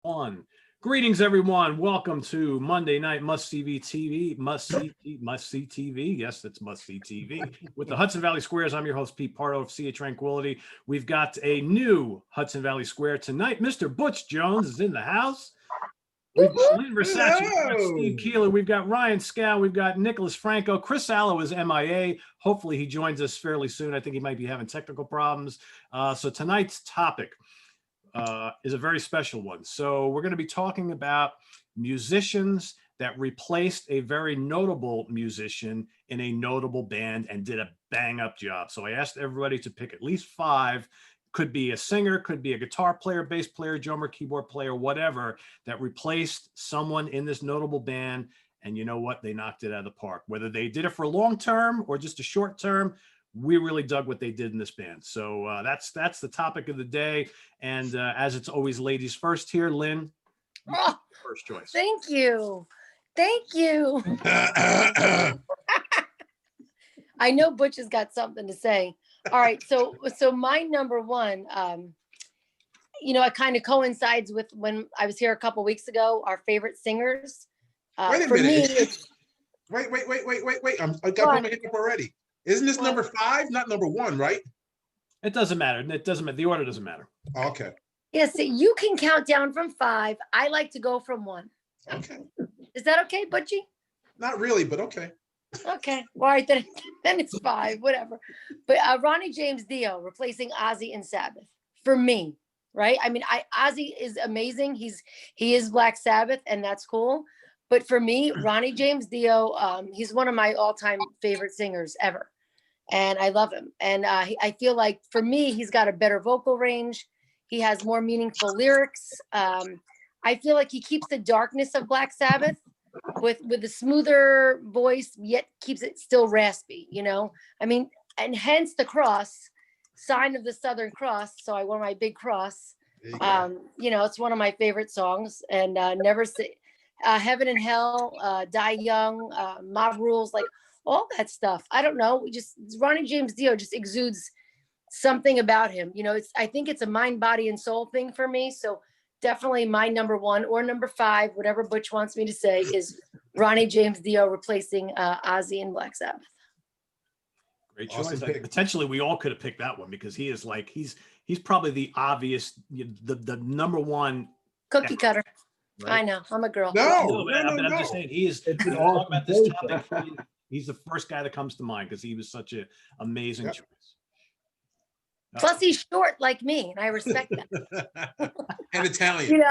On. Greetings, everyone. Welcome to Monday Night Must See TV. Must see TV. Yes, it's Must See TV. With the Hudson Valley Squares, I'm your host, Pete Pardo of Sea of Tranquility. We've got a new Hudson Valley Square tonight. Mr. Butch Jones is in the house. We've got Lynne Versaci, we've got Steve Keeler, we've got Ryan Skow, we've got Nicholas Franco. Chris Allo is MIA. Hopefully he joins us fairly soon. I think he might be having technical problems. So tonight's topic is a very special one. So we're going to be talking about musicians that replaced a very notable musician in a notable band and did a bang up job. So I asked everybody to pick at least 5. Could be a singer, could be a guitar player, bass player, drummer, keyboard player, whatever, that replaced someone in this notable band. And you know what? They knocked it out of the park. Whether they did it for long term or just a short term, we really dug what they did in this band. So that's the topic of the day. And as it's always ladies first here, Lynn, first choice. Thank you. I know Butch has got something to say. All right, so my number one, it kind of coincides with when I was here a couple weeks ago. Our favorite singers. Wait a minute. Wait. I got my hiccup already. Isn't this number 5, not number 1, right? It doesn't matter. The order doesn't matter. Okay. Yes, yeah, so you can count down from 5. I like to go from 1. Okay. Is that okay, Butchie? Not really, but okay. Okay. All right, then it's 5, whatever. But Ronnie James Dio replacing Ozzy in Sabbath for me, right? I mean, Ozzy is amazing. He is Black Sabbath, and that's cool. But for me, Ronnie James Dio, he's one of my all-time favorite singers ever. And I love him. And I feel like for me, he's got a better vocal range. He has more meaningful lyrics. I feel like he keeps the darkness of Black Sabbath with a smoother voice, yet keeps it still raspy, I mean, and hence the cross, sign of the Southern Cross. So I wore my big cross. It's one of my favorite songs. And Never Say Heaven and Hell, Die Young, Mob Rules, like all that stuff. I don't know. Ronnie James Dio just exudes something about him. I think it's a mind, body, and soul thing for me. So definitely my number 1 or number 5, whatever Butch wants me to say, is Ronnie James Dio replacing Ozzy in Black Sabbath. Great choice. Awesome. Potentially, we all could have picked that one because he is like he's probably the obvious, the number 1 cookie cutter. Right? I know. I'm a girl. No. I'm just saying he is. Talk about this topic. He's the first guy that comes to mind because he was such an amazing choice. Plus, he's short like me, and I respect that. And Italian.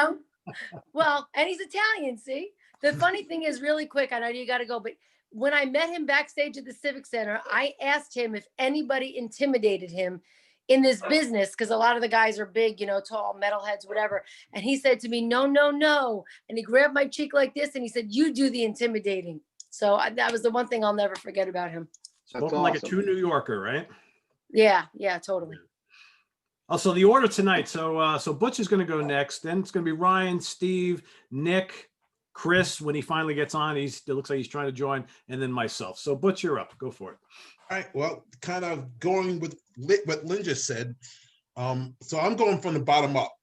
Well, and he's Italian, see? The funny thing is, really quick, I know you got to go, but when I met him backstage at the Civic Center, I asked him if anybody intimidated him in this business, because a lot of the guys are big, tall, metalheads, whatever. And he said to me, no. And he grabbed my cheek like this, and he said, you do the intimidating. So that was the one thing I'll never forget about him. Spoken awesome. Like a true New Yorker, right? Yeah, totally. Also, the order tonight. So Butch is going to go next. Then it's going to be Ryan, Steve, Nick, Chris. When he finally gets on, it looks like he's trying to join, and then myself. So Butch, you're up. Go for it. All right. Well, kind of going with what Lynn just said. So I'm going from the bottom up.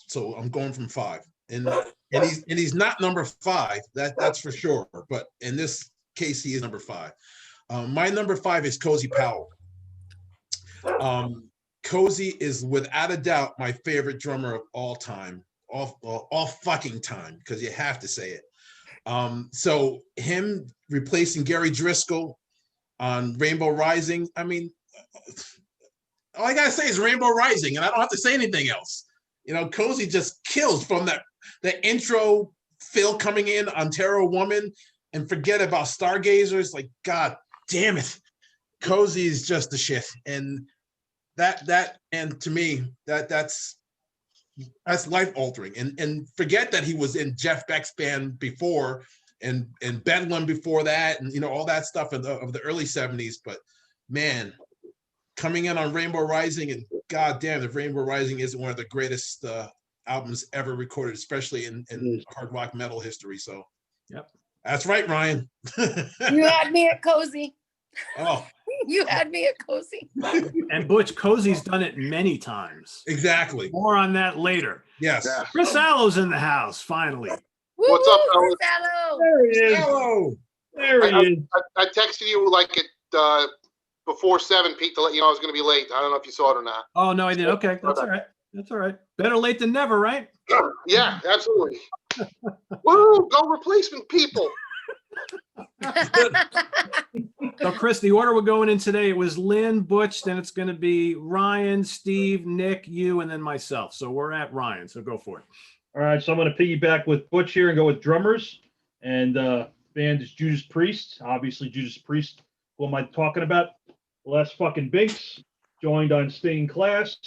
So I'm going from 5, and he's not number 5. That's for sure. But in this case, he is number 5. My number 5 is Cozy Powell. Cozy is without a doubt my favorite drummer of all time, all fucking time, because you have to say it. So him replacing Gary Driscoll on Rainbow Rising, I mean, all I gotta say is Rainbow Rising, and I don't have to say anything else. Cozy just kills from the intro, Phil coming in on Terror Woman, and forget about Stargazers. Like, God damn it, Cozy is just the shit, and and to me that's life altering. And forget that he was in Jeff Beck's band before, and Bedlam before that, and all that stuff of the early 70s. But man, coming in on Rainbow Rising, and God damn, if Rainbow Rising isn't one of the greatest albums ever recorded, especially in hard rock metal history. So yep, that's right, Ryan. You had me at Cozy. Oh, You had me at Cozy. And Butch, Cozy's done it many times. Exactly. More on that later. Yes. Yeah. Chris Allo's in the house, finally. What's up, fellas? Chris Allo. There he is. Hello. There he is. I texted you like at before 7, Pete, to let you know I was going to be late. I don't know if you saw it or not. Oh, no, I did. Okay, that's all right. That's all right. Better late than never, right? Yeah, absolutely. Woo, go replacement people. So, Chris, the order we're going in today, it was Lynn, Butch, then it's going to be Ryan, Steve, Nick, you, and then myself. So we're at Ryan, so go for it. All right, so I'm going to piggyback with Butch here and go with drummers. And band is Judas Priest. Obviously, Judas Priest. Who am I talking about? Les fucking Binks. Joined on Stained Class.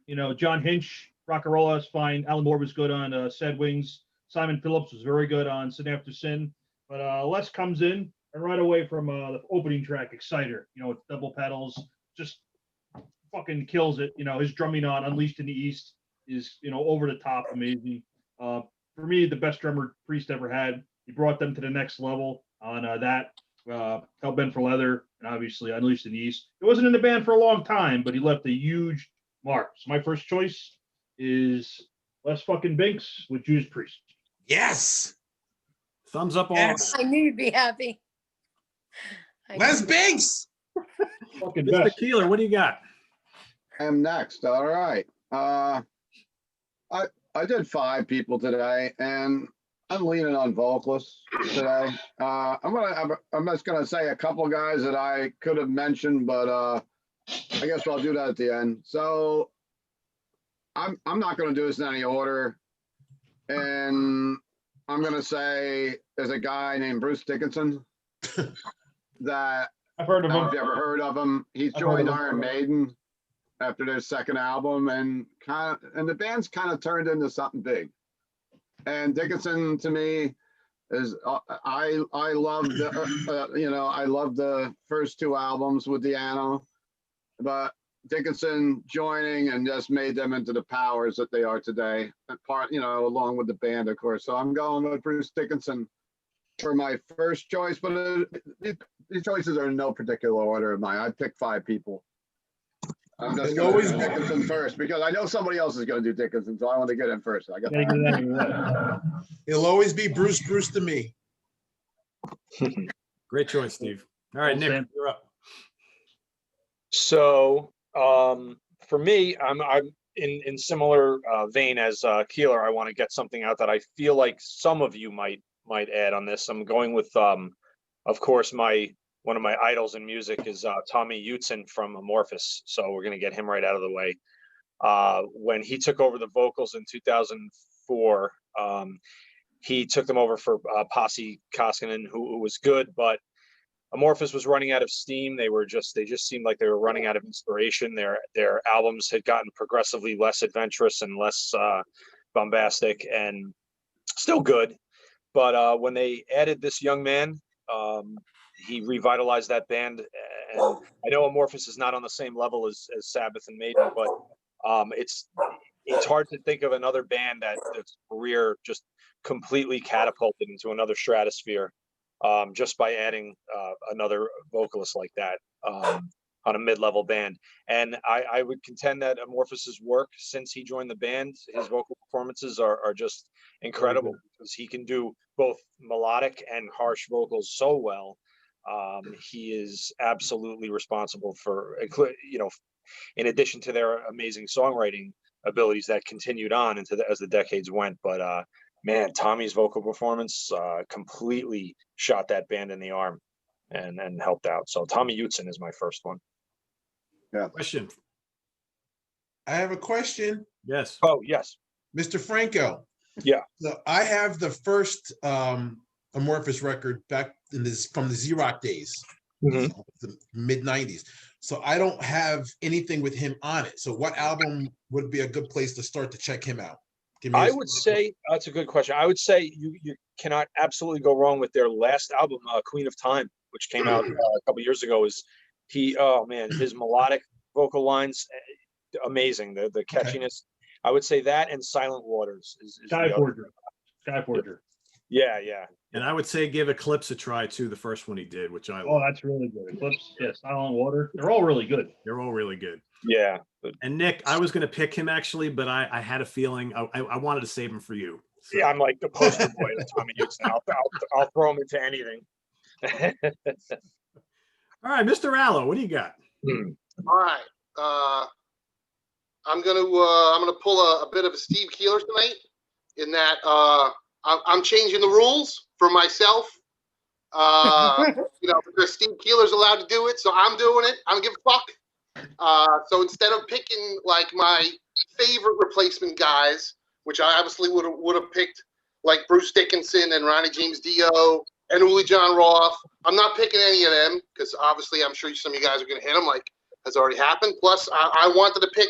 You know, John Hinch, Rock'n'Rolla is fine. Alan Moore was good on Sad Wings. Simon Phillips was very good on Sin After Sin. But Les comes in and right away from the opening track, Exciter. You know, with double pedals, just fucking kills it. You know, his drumming on Unleashed in the East is, you know, over the top amazing. For me, the best drummer Priest ever had. He brought them to the next level on that. Hellbent for Leather, and obviously Unleashed in the East. He wasn't in the band for a long time, but he left a huge mark. So my first choice is Les fucking Binks with Judas Priest. Yes. Thumbs up all. Yes. I knew you'd be happy. Les Binks. Fucking Mr. best. Keeler, what do you got? I'm next. All right. I did 5 people today, and I'm leaning on vocalists today. I'm just gonna say a couple guys that I could have mentioned, but I guess I'll do that at the end. So I'm not gonna do this in any order, and I'm gonna say there's a guy named Bruce Dickinson that I've heard I of don't know him. if you ever heard of him. He's I've heard joined of him. Iron Maiden after their second album, and the band's kind of turned into something big. And Dickinson to me is I love the I love the first 2 albums with Deano, but Dickinson joining and just made them into the powers that they are today. Part along with the band, of course. So I'm going with Bruce Dickinson for my first choice, but these choices are in no particular order of mine. I picked 5 people. I'm just going to do Dickinson first because I know somebody else is going to do Dickinson, so I want to get him first. I got Gotta get that in there. He'll always be Bruce to me. Great choice, Steve. All right, Well, Nick, Sam. you're up. So for me, I'm in similar vein as Keeler. I want to get something out that I feel like some of you might add on this. I'm going with, of course, one of my idols in music is Tommy Uten from Amorphous. So we're gonna get him right out of the way. When he took over the vocals in 2004, he took them over for Posse Koskinen, who was good, but Amorphous was running out of steam. They just seemed like they were running out of inspiration. Their albums had gotten progressively less adventurous and less bombastic, and still good. But when they added this young man, he revitalized that band. And I know Amorphous is not on the same level as Sabbath and Maiden, but it's hard to think of another band that's career just completely catapulted into another stratosphere just by adding another vocalist like that on a mid-level band. And I would contend that Amorphous's work since he joined the band, his vocal performances are just incredible because he can do both melodic and harsh vocals so well. He is absolutely responsible for, in addition to their amazing songwriting abilities that continued on as the decades went. But man, Tommy's vocal performance completely shot that band in the arm and helped out. So Tommy Uten is my first one. Yeah. Question. I have a question, Yes. Oh, yes. Mr. Franco. Yeah. So I have the first Amorphous record back from the Z-Rock days, Mhm. the mid 90s. So I don't have anything with him on it. So what album would be a good place to start to check him out? Give me I would say that's a good question. I would say you cannot absolutely go wrong with their last album, Queen of Time, which came out a couple years ago. His melodic vocal lines, amazing. The catchiness. I would say that and Silent Waters is the other. Skyforger. Yeah, yeah. And I would say give Eclipse a try too, the first one he did, which I Oh, love. that's really good. Eclipse, yeah, Silent Water. They're all really good. They're all really good. Yeah. And Nick, I was going to pick him actually, but I had a feeling I wanted to save him for you. So. Yeah, I'm like the poster boy of Tommy Hudson. I'll throw him into anything. All right, Mr. Allo, what do you got? All right. I'm gonna pull a bit of a Steve Keeler tonight, in that I'm changing the rules for myself. Because Steve Keeler's allowed to do it, so I'm doing it. I don't give a fuck. So instead of picking like my favorite replacement guys, which I obviously would have picked like Bruce Dickinson and Ronnie James Dio and Uli John Roth, I'm not picking any of them because obviously I'm sure some of you guys are going to hit them, like has already happened. Plus, I wanted to pick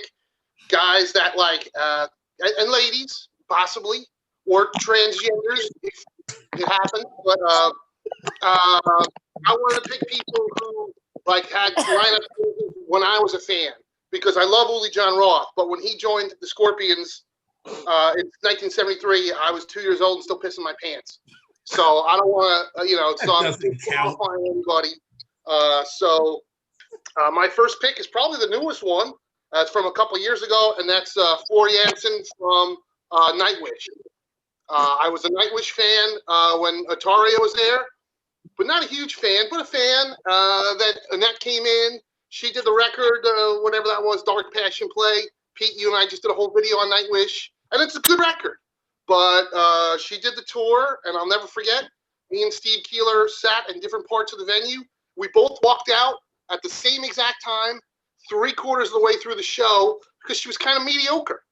guys that like and ladies possibly, or transgenders if it happens, but I wanted to pick people who like had lineup when I was a fan, because I love Uli John Roth, but when he joined the Scorpions in 1973, I was 2 years old and still pissing my pants. So I don't want to, so I'm not qualifying anybody. So my first pick is probably the newest one. It's from a couple years ago, and that's Floor Jansen from Nightwish. I was a Nightwish fan when Ataria was there, but not a huge fan, but a fan. That Annette came in. She did the record, whatever that was, Dark Passion Play. Pete, you and I just did a whole video on Nightwish, and it's a good record. But she did the tour, and I'll never forget, me and Steve Keeler sat in different parts of the venue. We both walked out at the same exact time, 3/4 of the way through the show, because she was kind of mediocre.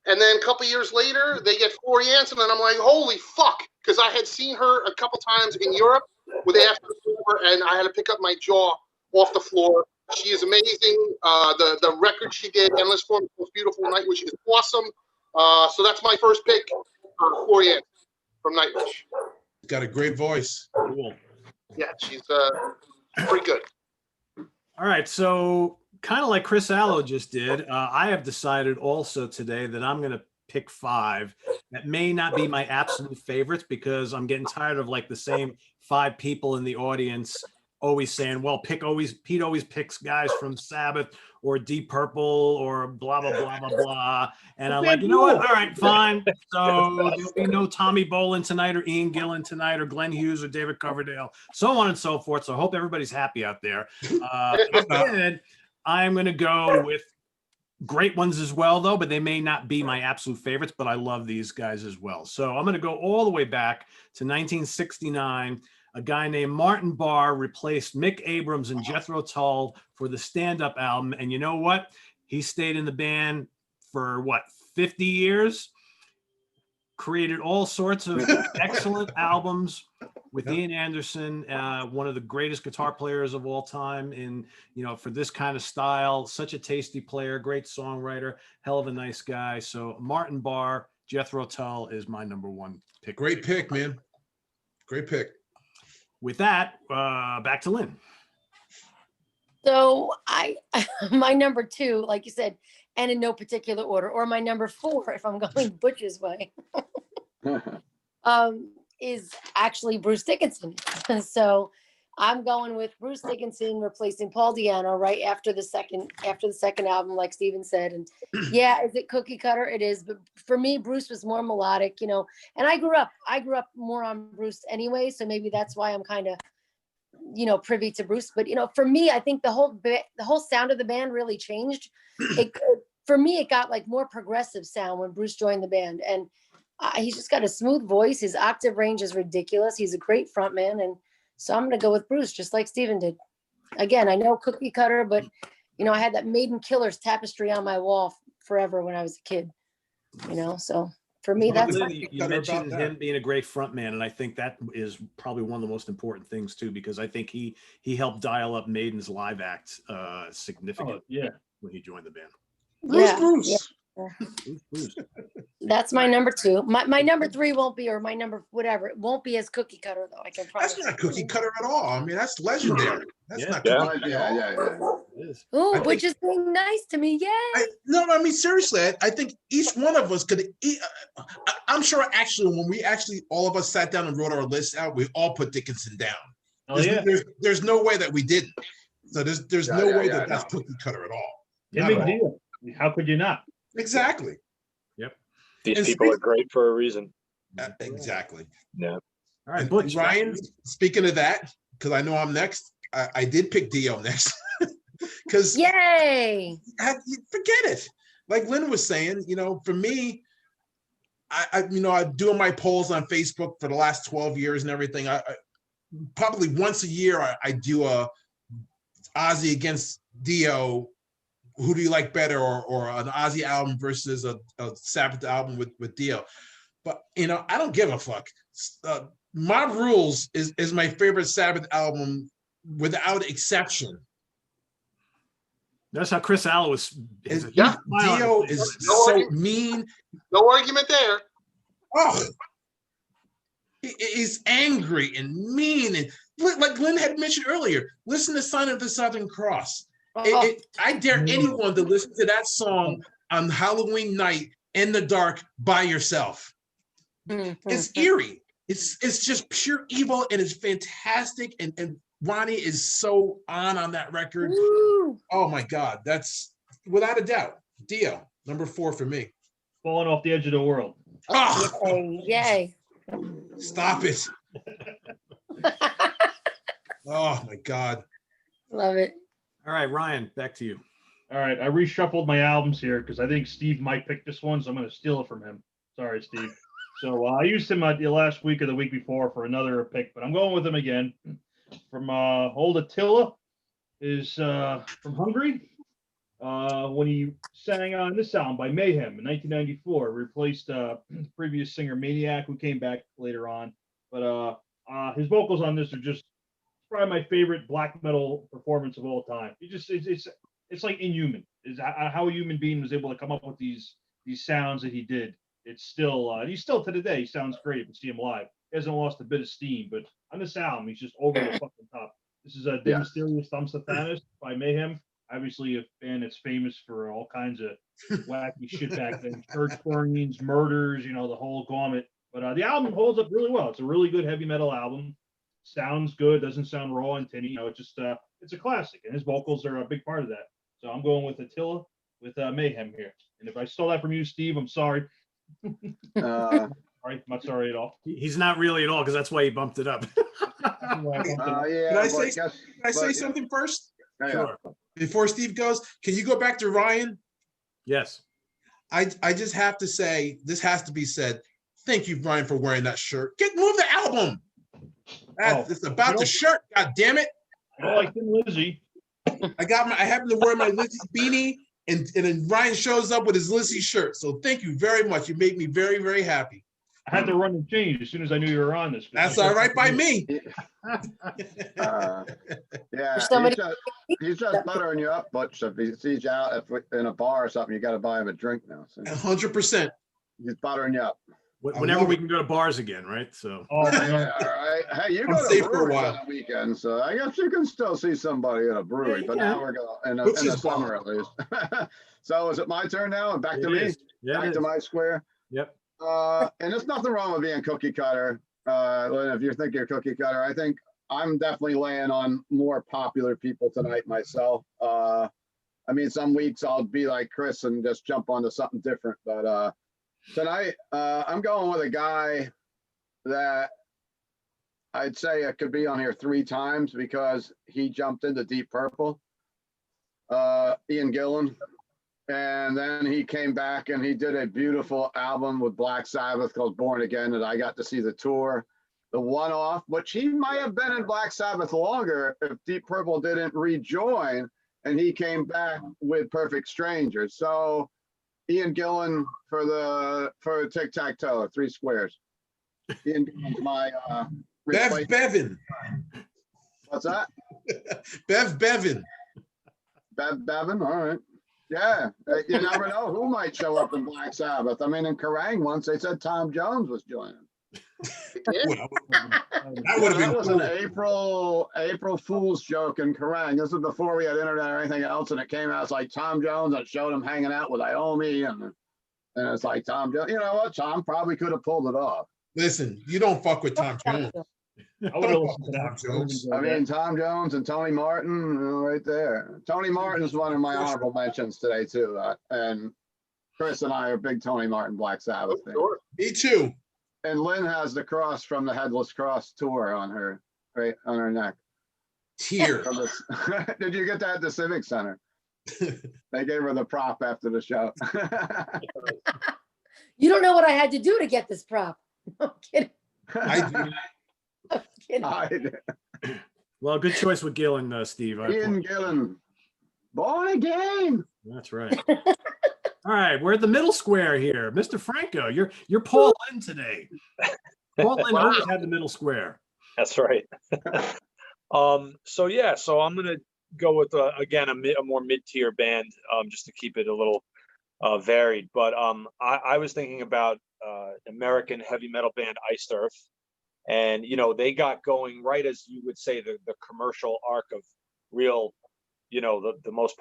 And then a couple years later, they get Floor Jansen, and I'm like, holy fuck, because I had seen her a couple times in Europe with After the Floor, and I had to pick up my jaw off the floor. She is amazing. The record she did, Endless Forms, Most Beautiful Nightwish, is awesome. So that's my first pick, Floor Jansen from Nightwish. Got a great voice. Cool. Yeah, she's pretty good. All right, so kind of like Chris Allo just did, I have decided also today that I'm going to pick 5 that may not be my absolute favorites, because I'm getting tired of like the same 5 people in the audience always saying, well, Pete always picks guys from Sabbath or Deep Purple or blah, blah, blah, blah, blah. And I'm like, you know what? All right, fine. So there'll be no Tommy Bolin tonight, or Ian Gillan tonight, or Glenn Hughes, or David Coverdale, so on and so forth. So I hope everybody's happy out there. Instead, I'm going to go with great ones as well, though, but they may not be my absolute favorites, but I love these guys as well. So I'm going to go all the way back to 1969. A guy named Martin Barr replaced Mick Abrams and Jethro Tull for the Stand Up album. And you know what? He stayed in the band for 50 years, created all sorts of excellent albums with Ian Anderson, one of the greatest guitar players of all time for this kind of style. Such a tasty player, great songwriter, hell of a nice guy. So Martin Barr, Jethro Tull is my number 1 pick. Great pick, man. Great pick. With that, back to Lynn. So my number 2, like you said, and in no particular order, or my number 4, if I'm going Butch's way, is actually Bruce Dickinson. So I'm going with Bruce Dickinson replacing Paul Di'Anno right after the second album, like Steven said. And yeah, is it cookie cutter? It is, but for me, Bruce was more melodic, and I grew up more on Bruce anyway, so maybe that's why I'm kind of privy to Bruce. But for me, I think the whole sound of the band really changed. For me, it got like more progressive sound when Bruce joined the band, and he's just got a smooth voice. His octave range is ridiculous. He's a great frontman, and so I'm going to go with Bruce, just like Steven did. Again, I know cookie cutter, but I had that Maiden Killers tapestry on my wall forever when I was a kid. So for me, that's you mentioned him being a great frontman, and I think that is probably one of the most important things too, because I think he helped dial up Maiden's live act significantly when he joined the band. Bruce. Yeah. That's my number 2. My number 3 won't be, or my number whatever. It won't be as cookie cutter though. I can promise. That's not cookie cutter at all. I mean, that's legendary. That's Yeah. not Yeah. cookie cutter at all. Yeah. It is. Ooh, I which is being nice to me. Yay! No, I mean seriously. I think each one of us could. I'm sure actually, when we actually all of us sat down and wrote our list out, we all put Dickinson down. Oh yeah. There's no way that we didn't. So there's Yeah, no yeah, way yeah, that that's no. cookie cutter at all. Him Not and at all. Theo. How could you not? Exactly. These And people are great for a reason. Exactly. Yeah. All right, And Butch. Ryan, speaking of that, because I know I'm next, I did pick Dio next. Because Yay! forget it. Like Lynn was saying, for me, I'm doing my polls on Facebook for the last 12 years and everything. I probably once a year I do a Ozzy against Dio. Who do you like better, or an Ozzy album versus a Sabbath album with Dio? But I don't give a fuck. Mob Rules is my favorite Sabbath album without exception. That's how Chris Allen was. Dio is so mean. No argument there. Oh, he's angry and mean, and like Lynn had mentioned earlier. Listen to "Sign of the Southern Cross." I dare anyone to listen to that song on Halloween night in the dark by yourself. It's eerie. It's just pure evil, and it's fantastic. And Ronnie is so on that record. Woo. Oh my God, that's without a doubt Dio, number 4 for me. Falling off the edge of the world. Oh, Yay! stop it! Oh my God. Love it. All right, Ryan, back to you. All right, I reshuffled my albums here because I think Steve might pick this one, so I'm going to steal it from him. Sorry, Steve. So I used him the last week or the week before for another pick, but I'm going with him again. From old Attila is from Hungary. When he sang on this album by Mayhem in 1994, replaced previous singer Maniac, who came back later on. But his vocals on this are just probably my favorite black metal performance of all time. It's like inhuman. Is how a human being was able to come up with these sounds that he did. It's still he's still to the day. He sounds great if you see him live. He hasn't lost a bit of steam, but on this album, he's just over the fucking top. This is a De Mysterious Thumb Sathanis by Mayhem. Obviously a band that's famous for all kinds of wacky shit back then. Church burnings, murders, the whole gamut. But the album holds up really well. It's a really good heavy metal album. Sounds good, doesn't sound raw and tinny. It's just it's a classic, and his vocals are a big part of that. So I'm going with Attila with Mayhem here. And if I stole that from you, Steve, I'm sorry. All right, I'm not sorry at all. He's not really at all, because that's why he bumped it up. Yeah. Can I say something first? Sure. Before Steve goes, can you go back to Ryan? Yes. I just have to say, this has to be said. Thank you, Ryan, for wearing that shirt. Move the album. It's about the shirt. God damn it! I don't like Thin Lizzy. I happen to wear my Lizzy beanie, and then Ryan shows up with his Lizzy shirt. So thank you very much. You made me very, very happy. I had to run and change as soon as I knew you were on this. That's all right by me. Yeah, somebody- he's just buttering you up, Butch. If he sees you out in a bar or something, you got to buy him a drink now. So 100%. he's buttering you up. Whenever we can go to bars again, right? So. Oh, Yeah, all right. Hey, you I'm go to safe for a breweries while. on the weekend, so I guess you can still see somebody at a brewery. Yeah, but you now can. we're going in Which the is summer at least. So is it my turn now? And back to It me. is. Yeah, Back it to is. my square. Yep. And there's nothing wrong with being cookie cutter. If you think you're cookie cutter, I think I'm definitely laying on more popular people tonight myself. I mean, some weeks I'll be like Chris and just jump onto something different. But tonight, I'm going with a guy that I'd say it could be on here 3 times because he jumped into Deep Purple, Ian Gillan. And then he came back and he did a beautiful album with Black Sabbath called Born Again that I got to see the tour, the one-off, which he might have been in Black Sabbath longer if Deep Purple didn't rejoin and he came back with Perfect Strangers. So Ian Gillan for tic-tac-toe, 3 squares. Ian Gillan's my Bevan. What's that? Bevan. Bevan, all right. Yeah, you never know who might show up in Black Sabbath. I mean, in Kerrang once they said Tom Jones was joining. Well, that would have That been was cool. an April Fool's joke in Kerrang. This was before we had internet or anything else, and it came out. It's like Tom Jones. I showed him hanging out with Iommi, and it's like Tom Jones. You know what? Tom probably could have pulled it off. Listen, you don't fuck with Tom Jones. I would have listened to that. Tom Jones. I mean, Tom Jones and Tony Martin, right there. Tony Martin is one of my honorable mentions today too, and Chris and I are big Tony Martin Black Sabbath fans. Sure. Me too. And Lynn has the cross from the Headless Cross tour on her, right on her neck. Tear. From the- Did you get that at the Civic Center? They gave her the prop after the show. You don't know what I had to do to get this prop. I'm kidding. I do. I'm kidding. I did. Well, good choice with Gillen, Steve. Ian Gillen, born again. That's right. All right, we're at the middle square here, Mr. Franco. You're Paul Lynn today. Paul Lynn always had the middle square. That's right. So I'm gonna go with again a more mid-tier band, just to keep it a little varied. But I was thinking about American heavy metal band Iced Earth, and they got going right as you would say the commercial arc of real, the most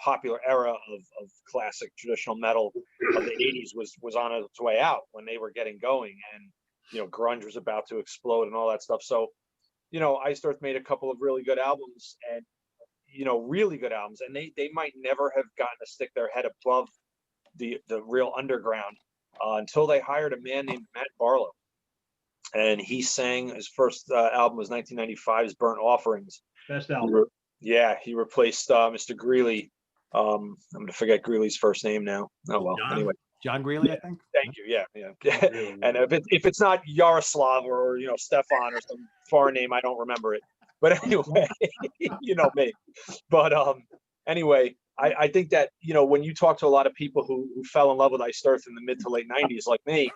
popular era of classic traditional metal of the 80s was on its way out when they were getting going, and grunge was about to explode and all that stuff. So Iced Earth made a couple of really good albums, and really good albums, and they might never have gotten to stick their head above the real underground until they hired a man named Matt Barlow, and he sang his first album was 1995's Burnt Offerings. Best album. Yeah, he replaced Mr. Greeley. I'm gonna forget Greeley's first name now. Oh well. Anyway, John Greeley, I think. thank you. Yeah. And if it's not Yaroslav or Stefan or some foreign name, I don't remember it. But anyway, you know me. But anyway, I think that when you talk to a lot of people who fell in love with Iced Earth in the mid to late 90s, like me,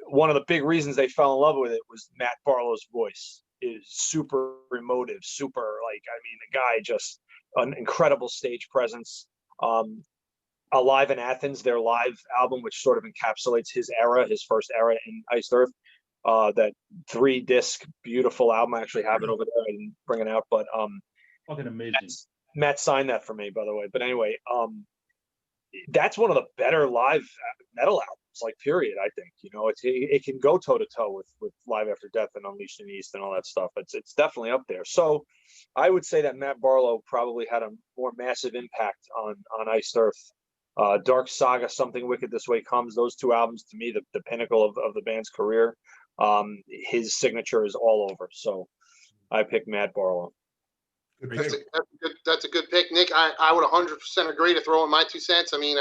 one of the big reasons they fell in love with it was Matt Barlow's voice is super emotive, super the guy just an incredible stage presence. Alive in Athens, their live album, which sort of encapsulates his era, his first era in Iced Earth. That 3-disc beautiful album. I actually have it over there. I didn't bring it out, but Fucking amazing. Matt signed that for me, by the way. But anyway, that's one of the better live metal albums, period. I think it can go toe to toe with Live After Death and Unleashed in the East and all that stuff. It's definitely up there. So I would say that Matt Barlow probably had a more massive impact on Iced Earth. Dark Saga, Something Wicked This Way Comes. Those two albums, to me, the pinnacle of the band's career. His signature is all over. So I picked Matt Barlow. That's a good pick, Nick. I would 100% agree to throw in my 2 cents. I mean,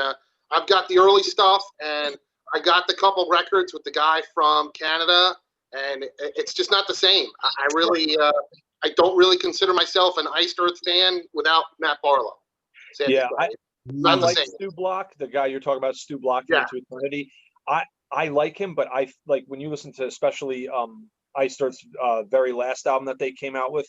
I've got the early stuff, and I got the couple records with the guy from Canada, and it's just not the same. I really, I don't really consider myself an Iced Earth fan without Matt Barlow. Yeah, I the like same. Stu Block, the guy you're talking about, Stu Block from Yeah. Into Eternity. I like him, but I like when you listen to especially Iced Earth's very last album that they came out with,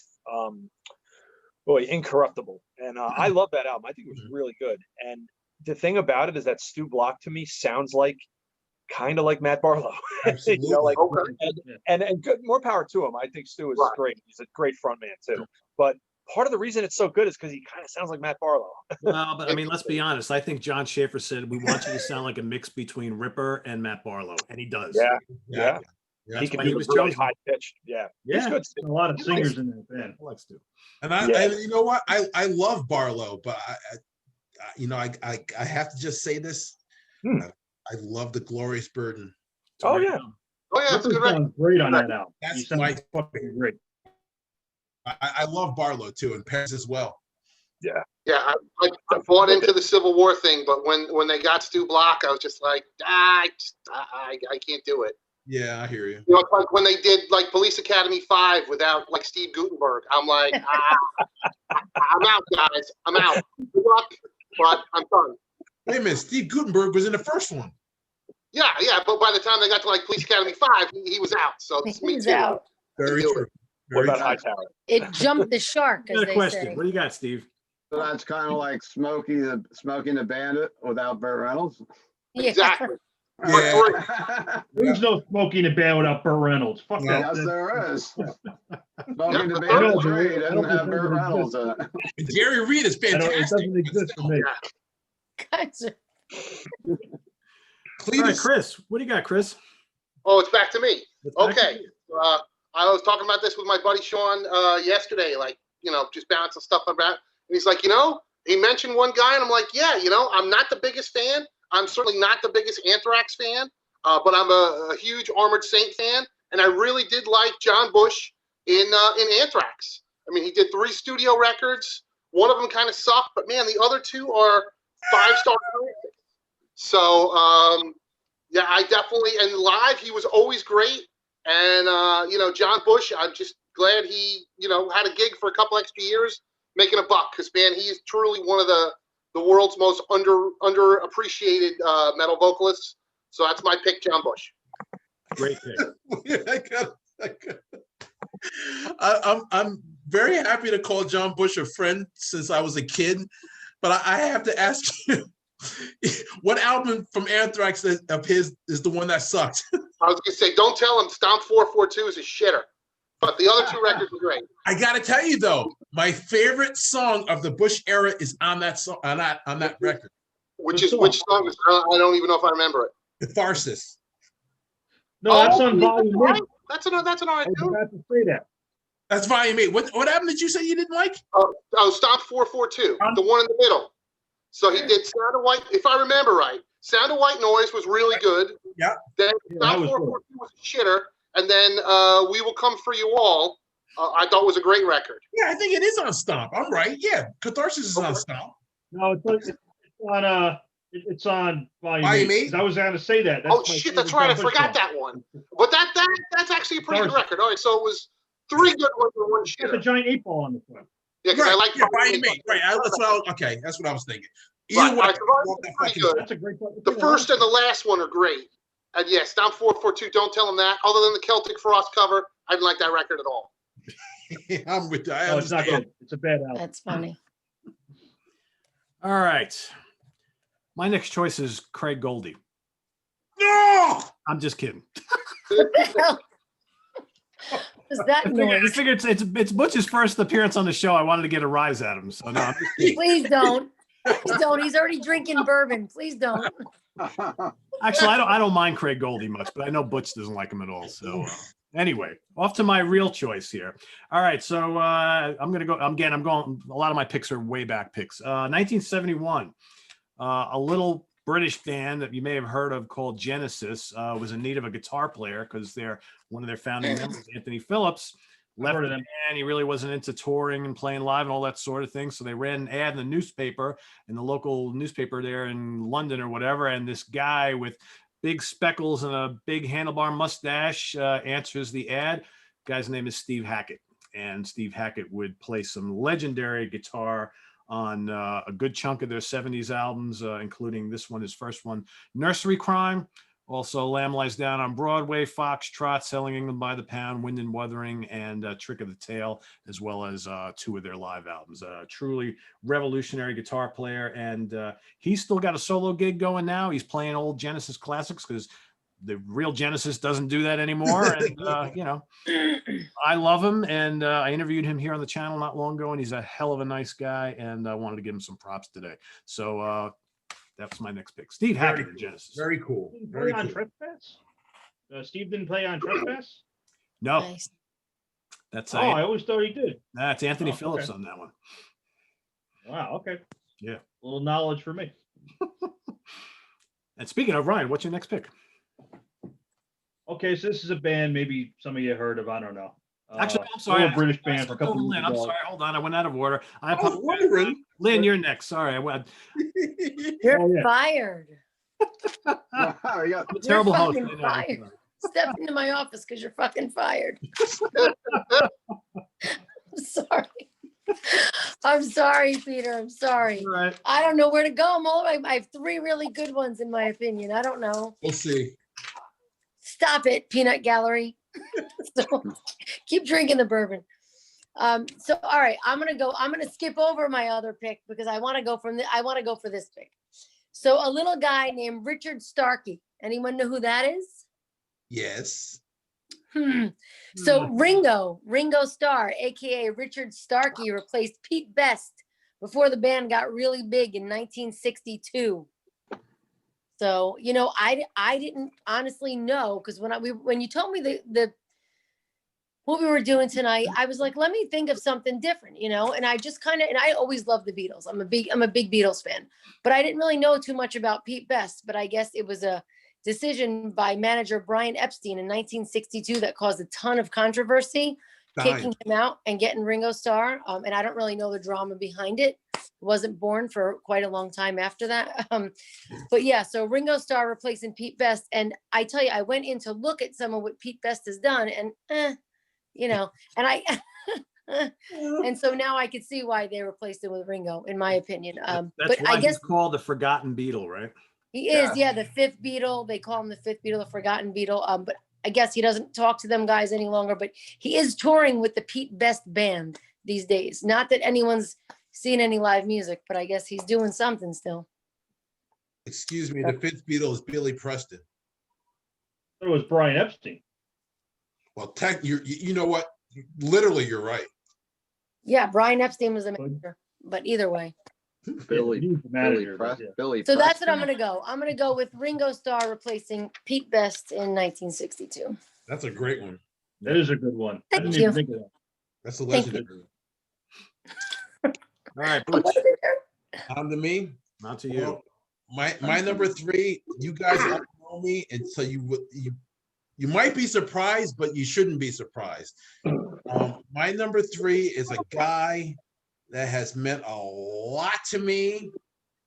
Incorruptible. And I love that album. I think it was really good. And the thing about it is that Stu Block to me sounds kind of like Matt Barlow. Absolutely. And good, more power to him. I think Stu is great. He's a great frontman too. But part of the reason it's so good is because he kind of sounds like Matt Barlow. Well, but I mean, let's be honest. I think John Schaefer said we want you to sound like a mix between Ripper and Matt Barlow, and he does. Yeah. He can why do he was the really chosen. high pitched. Yeah. Yeah. He's good. A lot of singers in that band. I like Stu. And I you know what? I love Barlow, but I have to just say this. I love The Glorious Burden. Oh yeah. Oh yeah, that's a good record. Sounds great on that album. That's He sounds my- fucking great. I love Barlow too, and Paris as well. Yeah, I bought into the Civil War thing, but when they got Stu Block, I was just like, I can't do it. Yeah, I hear you. You know, it's like when they did Police Academy 5 without Steve Guttenberg. I'm like, I'm out, guys. I'm out. Good luck, but I'm done. Wait a minute, Steve Guttenberg was in the first one. Yeah, but by the time they got to Police Academy 5, he was out. So it's me He's too. out. Very Do true. What Very about true. Hightower? It jumped the shark, as Another they question. say. What do you got, Steve? So that's kind of like Smoking the Bandit without Burt Reynolds. Yeah. Exactly. Yeah. There's no Smoking the Band without Burt Reynolds. Fuck that. Yes, there is. Smoking the the Bandit third- 3 I doesn't don't have think Burt it Reynolds in it. And Jerry Reed is I don't, it fantastic. doesn't exist for me. Guys are- All right, Cletus, Chris, what do you got, Chris? Oh, it's back to me. It's back to Okay. you. I was talking about this with my buddy Sean yesterday, like, just bouncing stuff about. And he's like, he mentioned one guy, and I'm like, yeah, I'm not the biggest fan. I'm certainly not the biggest Anthrax fan, but I'm a huge Armored Saint fan, and I really did like John Bush in Anthrax. I mean, he did 3 studio records. One of them kind of sucked, but man, the other 2 are 5-star. So, yeah, I definitely, and live, he was always great. And, John Bush, I'm just glad he, had a gig for a couple extra years making a buck, because, man, he is truly one of the world's most underappreciated metal vocalists. So that's my pick, John Bush. Great pick. I'm very happy to call John Bush a friend since I was a kid, but I have to ask you, what album from Anthrax of his is the one that sucked? I was going to say, don't tell him Stomp 442 is a shitter, but the other 2 records are great. I gotta tell you though, my favorite song of the Bush era is on that song, on that record. Which song is, I don't even know if I remember it. The Farces. No, that's on volume 8. That's an all right I was too. about to say that. That's volume 8. What album did you say you didn't like? Oh, Stomp 442, the one in the middle. So he did Sound of White, if I remember right. Sound of White Noise was really good. Yeah. Then Yeah, that Stomp was 442 was a shitter. And then We Will Come For You All, I thought was a great record. Yeah, I think it is on Stomp. I'm right. Yeah, Catharsis is on Stomp. No, it's on volume Volume 8. 8? I was going to say that. Oh shit, that's right. I forgot that one. But that's actually a pretty good record. All right, so it was 3 good ones and 1 It's got the shitter. giant 8 ball on the front. Yeah, because I like volume 8. Right. That's what I was thinking. Right, Either way, right, so Volume 8 is pretty good. That's a great fucking The thing. first and the last one are great. And yeah, Stomp 442, don't tell them that. Other than the Celtic Frost cover, I didn't like that record at all. I'm with you. I No, it's not understand. good. It's a bad album. That's funny. All right. My next choice is Craig Goldie. No! I'm just kidding. What the hell is that I noise? figured it's Butch's first appearance on the show. I wanted to get a rise at him. So no, I'm just kidding. Please don't. Please don't. He's already drinking bourbon. Please don't. Actually, I don't mind Craig Goldie much, but I know Butch doesn't like him at all. So anyway, off to my real choice here. All right, so I'm gonna go. Again, I'm going. A lot of my picks are way back picks. 1971. A little British band that you may have heard of called Genesis was in need of a guitar player because one of their founding members, Anthony Phillips, left the band. He really wasn't into touring and playing live and all that sort of thing. So they ran an ad in the newspaper, in the local newspaper there in London or whatever. And this guy with big speckles and a big handlebar mustache answers the ad. Guy's name is Steve Hackett. And Steve Hackett would play some legendary guitar on a good chunk of their 70s albums, including this one, his first one, Nursery Crime. Also, Lamb Lies Down on Broadway, Foxtrot, Selling England by the Pound, Wind and Wuthering, and Trick of the Tail, as well as 2 of their live albums. Truly revolutionary guitar player, and he's still got a solo gig going now. He's playing old Genesis classics because the real Genesis doesn't do that anymore. And, I love him, and I interviewed him here on the channel not long ago, and he's a hell of a nice guy, and I wanted to give him some props today. So that's my next pick. Steve Hackett in Genesis. Very cool. Didn't Very play on cool. Trespass? Steve didn't play on Trespass? No, Nice. that's I always thought he did. that's Anthony Oh, Phillips okay. on that one. Wow, okay. Yeah. A little knowledge for me. And speaking of Ryan, what's your next pick? Okay, so this is a band maybe some of you heard of. I don't know. Actually, I'm A sorry. little British I band for a skipped couple over of Lynn. years I'm ago. sorry. Hold on. I went out of order. I was wondering. Lynn, you're next. Sorry. You're Oh, yeah. fired. Yeah. I'm a You're terrible host. fucking I know. fired. Step into my office because you're fucking fired. I'm sorry. I'm sorry, Peter. I'm sorry. All right. I don't know where to go. I have 3 really good ones in my opinion. I don't know. We'll see. Stop it, peanut gallery. So, keep drinking the bourbon. So all right, I'm gonna skip over my other pick because I want to go for this pick. So a little guy named Richard Starkey. Anyone know who that is? Yes. So Ringo Starr, aka Richard Starkey, replaced Pete Best before the band got really big in 1962. So, you know, I didn't honestly know, because when you told me the what we were doing tonight, I was like, let me think of something different, you know. And I just and I always loved the Beatles. I'm a big Beatles fan, but I didn't really know too much about Pete Best. But I guess it was a decision by manager Brian Epstein in 1962 that caused a ton of controversy, kicking him out and getting Ringo Starr. And I don't really know the drama behind it. Wasn't born for quite a long time after that. But yeah, so Ringo Starr replacing Pete Best. And I tell you, I went in to look at some of what Pete Best has done, and you know, and I and so now I could see why they replaced him with Ringo, in my opinion. That's but why I guess he's called the Forgotten Beatle, right? he is, yeah, the fifth Beatle. They call him the fifth Beatle, the Forgotten Beatle. But I guess he doesn't talk to them guys any longer. But he is touring with the Pete Best band these days. Not that anyone's seen any live music, but I guess he's doing something still. Excuse me, the fifth Beatle is Billy Preston. It was Brian Epstein. Well, you know what? Literally, you're right. Yeah, Brian Epstein was a manager, but either way. Billy So that's what I'm going to go. I'm going to go with Ringo Starr replacing Pete Best in 1962. That's a great one. That is a good one. Thank I didn't you. even think of that. That's a legendary. All right, What Butch, is it? On to me. not to you. Well, my number 3. You guys all know me, and so you might be surprised, but you shouldn't be surprised. My number 3 is a guy that has meant a lot to me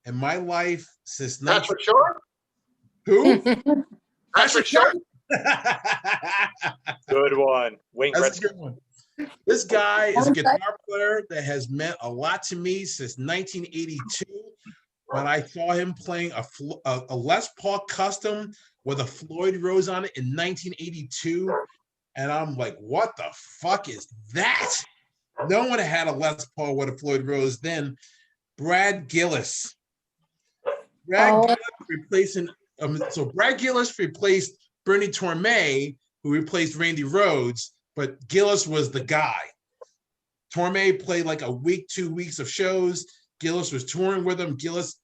in my life since Patrick Short? Who? Patrick Short? Good one. Wayne That's a Gretzky. good one. This guy is a guitar player that has meant a lot to me since 1982, when I saw him playing a Les Paul Custom with a Floyd Rose on it in 1982. And I'm like, what the fuck is that? No one had a Les Paul with a Floyd Rose then. Brad Gillis. Gillis replacing, so Brad Gillis replaced Bernie Torme, who replaced Randy Rhoads, but Gillis was the guy. Torme played like a week, 2 weeks of shows. Gillis was touring with him. Gillis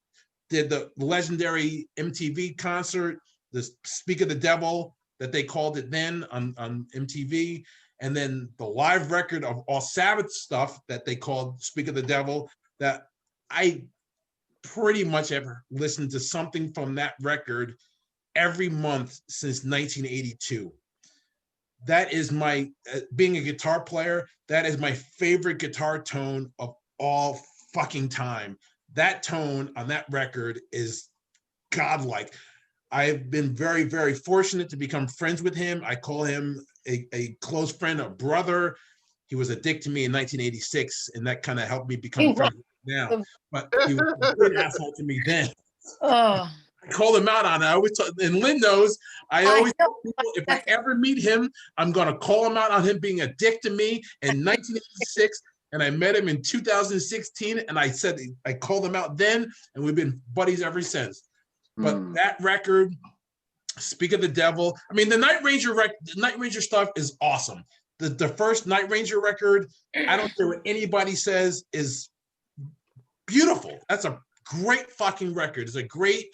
did the legendary MTV concert, the Speak of the Devil, that they called it then on MTV. And then the live record of all Sabbath stuff that they called Speak of the Devil, that I pretty much ever listened to something from that record every month since 1982. That is my, being a guitar player, that is my favorite guitar tone of all fucking time. That tone on that record is godlike. I've been very, very fortunate to become friends with him. I call him a close friend, a brother. He was a dick to me in 1986, and that kind of helped me become friends with him now. But he was a good asshole to me then. Oh. I call him out on it. I always and Lynn knows. I always tell people, if I ever meet him, I'm going to call him out on him being a dick to me in 1986. And I met him in 2016, and I said I called him out then, and we've been buddies ever since. But that record, Speak of the Devil. I mean, the Night Ranger stuff is awesome. The first Night Ranger record, I don't care what anybody says, is beautiful. That's a great fucking record. It's a great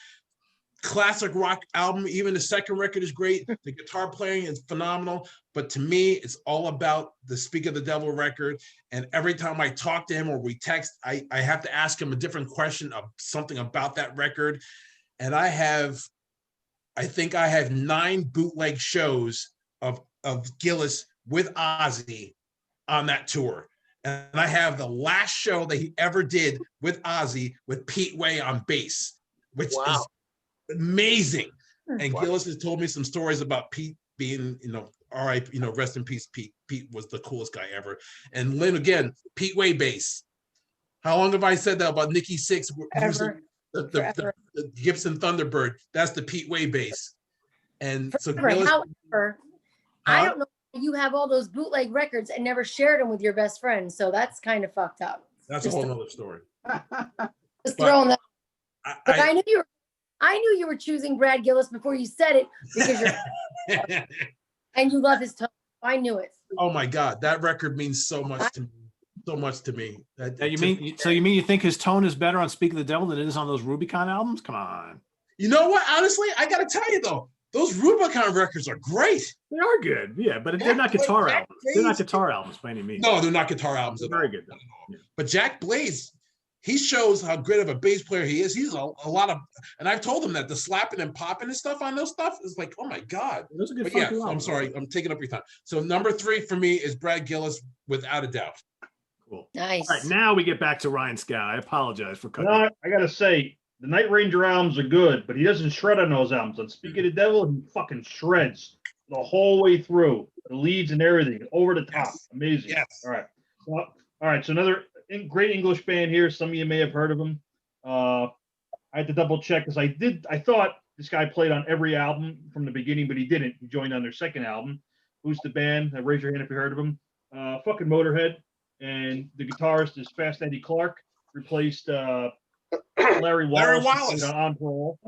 classic rock album. Even the second record is great. The guitar playing is phenomenal. But to me, it's all about the Speak of the Devil record. And every time I talk to him or we text, I have to ask him a different question of something about that record. And I think I have 9 bootleg shows of Gillis with Ozzy on that tour. And I have the last show that he ever did with Ozzy with Pete Way on bass, which is amazing. And Gillis has told me some stories about Pete being, all right, rest in peace, Pete. Pete was the coolest guy ever. And Lynn, again, Pete Way bass. How long have I said that about Nikki Sixx? The Gibson Thunderbird, that's the Pete Way bass. And so Gillis, However, I don't know you have all those bootleg records and never shared them with your best friend. So that's kind of fucked up. That's a whole nother story. Just throwing that. But I I knew you were choosing Brad Gillis before you said it because you're and you love his tone. I knew it. oh my God, that record means so much to me. So much to me. You mean you think his tone is better on Speak of the Devil than it is on those Rubicon albums? Come on. You know what? Honestly, I gotta tell you though, those Rubicon records are great. They are good, yeah, but they're not guitar albums. They're not guitar albums by any means. No, they're not guitar albums. They're very good though. Yeah. But Jack Blaze, he shows how great of a bass player he is. He's a lot of, and I've told him that the slapping and popping and stuff on those stuff is like, oh my God. Those are good. But yeah, I'm sorry, I'm taking up your time. So number 3 for me is Brad Gillis, without a doubt. Cool. Nice. All right, now we get back to Ryan Skow. I apologize for cutting. I gotta say, the Night Ranger albums are good, but he doesn't shred on those albums. On Speak of the Devil, he fucking shreds the whole way through. The leads and everything, over the top. Yes. Amazing. Yes. All right. Well, all right. So another great English band here. Some of you may have heard of them. I had to double check because I thought this guy played on every album from the beginning, but he didn't. He joined on their second album. Who's the band? Raise your hand if you heard of him. Fucking Motorhead. And the guitarist is Fast Eddie Clark, replaced Larry Wallace. On Parole.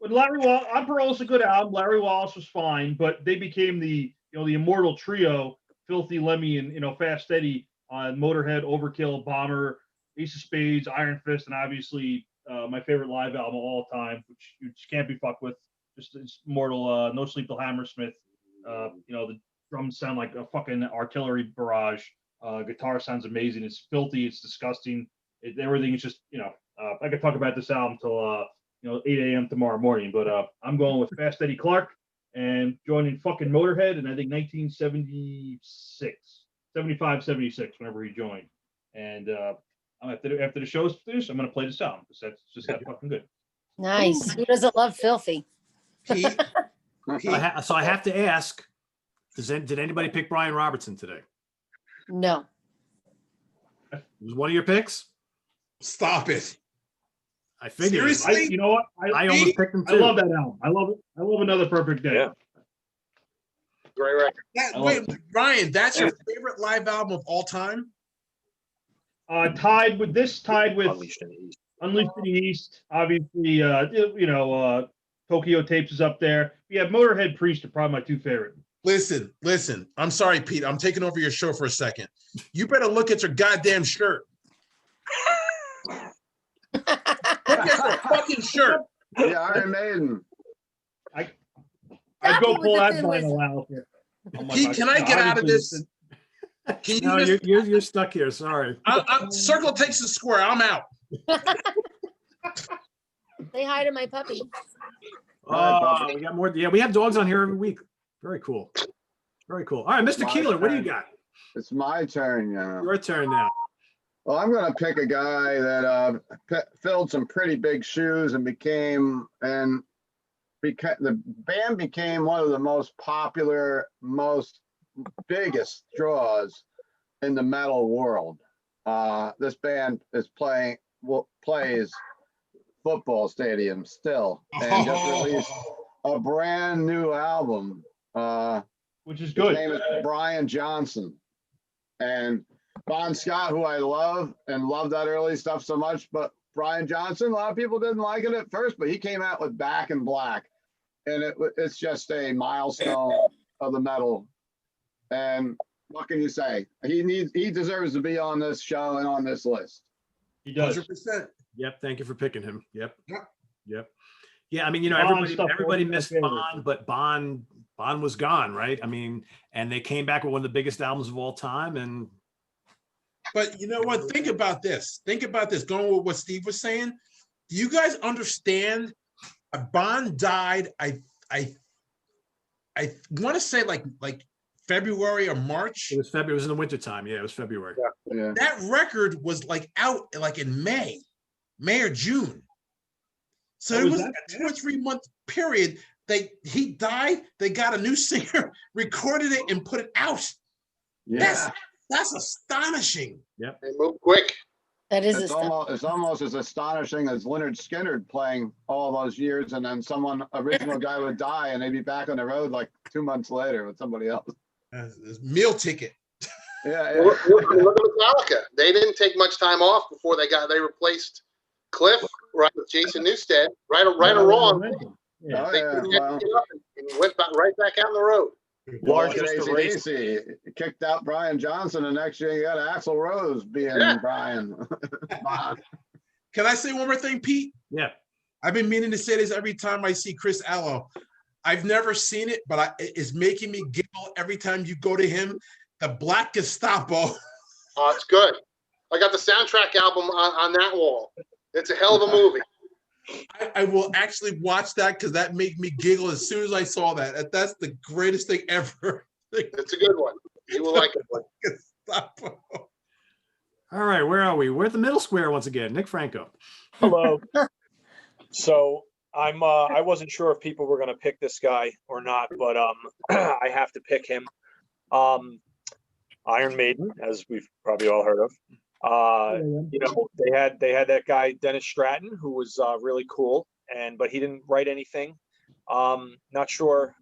But On Parole is a good album. Larry Wallace was fine, but they became the immortal trio, Filthy Lemmy and Fast Eddie on Motorhead, Overkill, Bomber, Ace of Spades, Iron Fist, and obviously my favorite live album of all time, which you just can't be fucked with. Just it's mortal. No Sleep Till Hammersmith. The drums sound like a fucking artillery barrage. Guitar sounds amazing. It's filthy. It's disgusting. Everything is just, I could talk about this album till 8 a.m. tomorrow morning. But I'm going with Fast Eddie Clark and joining fucking Motorhead in I think 1976, 75, 76, whenever he joined. And after the show's finished, I'm gonna play this album because that's just that fucking good. Nice. Who doesn't love filthy? Pete, So I have to ask, did anybody pick Brian Robertson today? No. Was one of your picks? stop it. I figured. Seriously? You know what? I almost picked him I too. love that album. I love it. I love Another Perfect Day. Yeah. Great record. Wait, Ryan, that's your favorite live album of all time? Tied with Unleashed in the East. Unleashed in the East. Obviously, Tokyo Tapes is up there. We have Motorhead, Priest are probably my two favorite. Listen. I'm sorry, Pete. I'm taking over your show for a second. You better look at your goddamn shirt. Look at your fucking shirt. Yeah, Iron Maiden. I'd go Happy pull with that the thin vinyl list. out here. Oh my Pete, God. can I get out of Obviously, this? Can you No, just, you're stuck here. Sorry. circle takes the square. I'm out. Say hi to my puppy. We got more. Yeah, we have dogs on here every week. Very cool. Very cool. All right, Mr. Keeler, what do you got? It's my turn now. Your turn now. Well, I'm going to pick a guy that filled some pretty big shoes and the band became one of the most popular, most biggest draws in the metal world. This band is plays football stadiums still, and just released a brand new album. which is His good. name is Brian Johnson, and Bon Scott, who I love and love that early stuff so much, but Brian Johnson, a lot of people didn't like it at first, but he came out with Back in Black, and it's just a milestone of the metal. And what can you say? He deserves to be on this show and on this list. He does. 100%. Yep. Thank you for picking him. Yep. Yep. Yep. Yeah. I mean, Bond stuff everybody was my missed favorite. Bond, but Bond was gone, right? I mean, and they came back with one of the biggest albums of all time. And But you know what? Think about this. Going with what Steve was saying. Do you guys understand? Bond died. I want to say like February or March. it was February. It was in the wintertime. Yeah, it was February. Yeah. That record was like out like in May or June. So Oh, it was was that a 2 or 3 month period. He died. They got a new singer, recorded it, and put it out. Yeah. That's astonishing. They move quick. That is It's almost as astonishing as Leonard Skinner playing all those years, and then original guy would die, and they'd be back on the road like 2 months later with somebody else. It's meal ticket. Yeah, Look at Metallica. They didn't take much time off before they replaced Cliff right with Jason Newsted. Right or wrong, Yeah. Oh, they yeah. picked Well, it up and went back right back out on the road. Large look at Mr. Race. AC/DC. Kicked out Brian Johnson, and next year you got Axl Rose being Yeah. Brian. Can I say one more thing, Pete? Yeah. I've been meaning to say this every time I see Chris Allo. I've never seen it, but it's making me giggle every time you go to him. The Black Gestapo. Oh, it's good. I got the soundtrack album on that wall. It's a hell of a movie. I will actually watch that because that made me giggle as soon as I saw that. That's the greatest thing ever. It's a good one. You will like it. Gestapo. All right, where are we? We're at the middle square once again. Nick Franco. Hello. So I wasn't sure if people were gonna pick this guy or not, but I have to pick him. Iron Maiden, as we've probably all heard of. You know, they had that guy Dennis Stratton, who was really cool, but he didn't write anything. Not sure.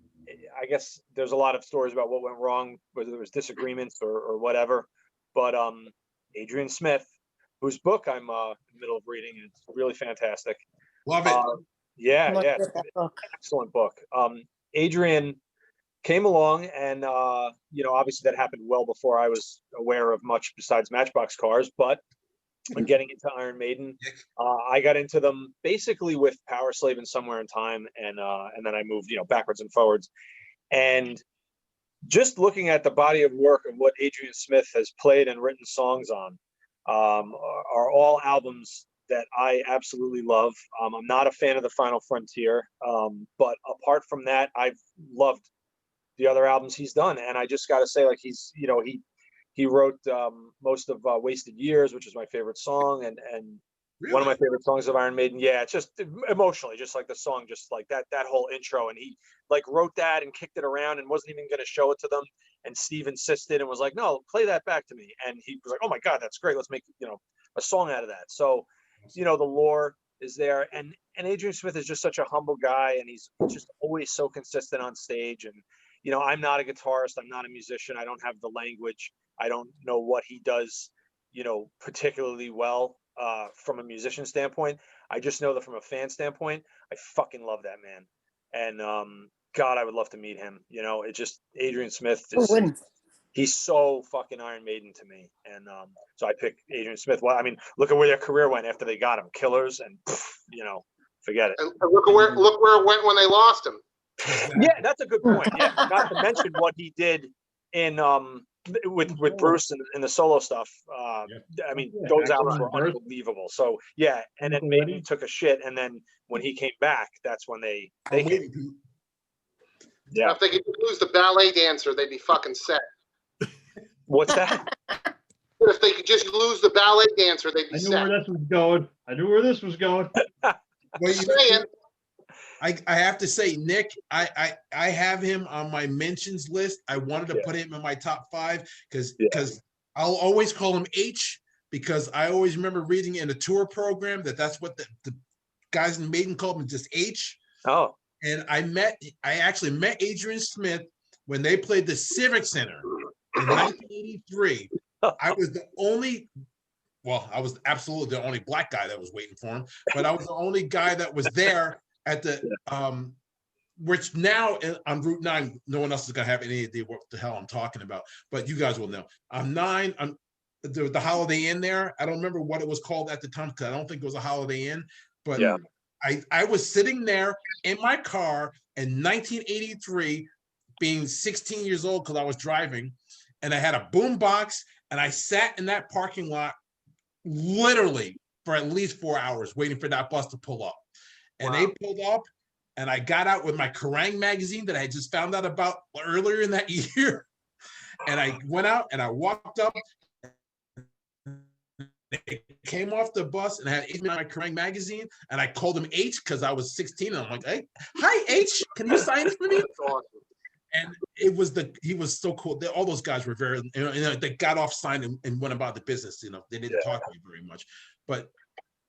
I guess there's a lot of stories about what went wrong, whether there was disagreements or whatever. But Adrian Smith, whose book I'm in the middle of reading, it's really fantastic. Love it. Yeah, Look yeah, at that book. excellent book. Adrian came along, and you know, obviously that happened well before I was aware of much besides Matchbox cars. But when getting into Iron Maiden, I got into them basically with Power Slave and Somewhere in Time, and then I moved, you know, backwards and forwards. And just looking at the body of work of what Adrian Smith has played and written songs on, are all albums that I absolutely love. I'm not a fan of The Final Frontier, but apart from that, I've loved the other albums he's done. And I just got to say, like, he's, you know, he wrote most of Wasted Years, which is my favorite song, and one of my favorite songs of Iron Maiden. Yeah, it's just emotionally, just like the song, just like that whole intro. And he like wrote that and kicked it around and wasn't even going to show it to them. And Steve insisted and was like, no, play that back to me. And he was like, oh my God, that's great. Let's make, you know, a song out of that. So, you know, the lore is there. And Adrian Smith is just such a humble guy, and he's just always so consistent on stage. And, you know, I'm not a guitarist. I'm not a musician. I don't have the language. I don't know what he does, you know, particularly well from a musician standpoint. I just know that from a fan standpoint, I fucking love that man. And God, I would love to meet him. You know, it just, Adrian Smith Who is, wouldn't? he's so fucking Iron Maiden to me. And so I picked Adrian Smith. Well, I mean, look at where their career went after they got him. Killers, and you know, forget it. And look where it went when they lost him. Yeah, that's a good point. Yeah, not to mention what he did in with Bruce and the solo stuff. I mean, those albums were unbelievable. So yeah, and then Maiden took a shit, and then when he came back, that's when they came. Yeah. If they could lose the ballet dancer, they'd be fucking set. What's that? If they could just lose the ballet dancer, they'd be set. I knew where this was going. Well, I have to say, Nick, I have him on my mentions list. I wanted to put him in my top 5 because I'll always call him H, because I always remember reading in a tour program that's what the guys in Maiden called him, just H. Oh. And I actually met Adrian Smith when they played the Civic Center in 1983. I was I was absolutely the only black guy that was waiting for him, but I was the only guy that was there at the which now on Route 9, no one else is gonna have any idea what the hell I'm talking about, but you guys will know. I'm the Holiday Inn there. I don't remember what it was called at the time, because I don't think it was a Holiday Inn, but I was sitting there in my car in 1983, being 16 years old, because I was driving, and I had a boom box, and I sat in that parking lot literally for at least 4 hours waiting for that bus to pull up. And they pulled up, and I got out with my Kerrang magazine that I had just found out about earlier in that year. And I went out and I walked up. They came off the bus, and I had my Kerrang magazine, and I called him H because I was 16. And I'm like, hey, hi, H, can you sign for me? That's awesome. And he was so cool. All those guys were very, they got off, signed, and went about the business. You know, they didn't talk to me very much, but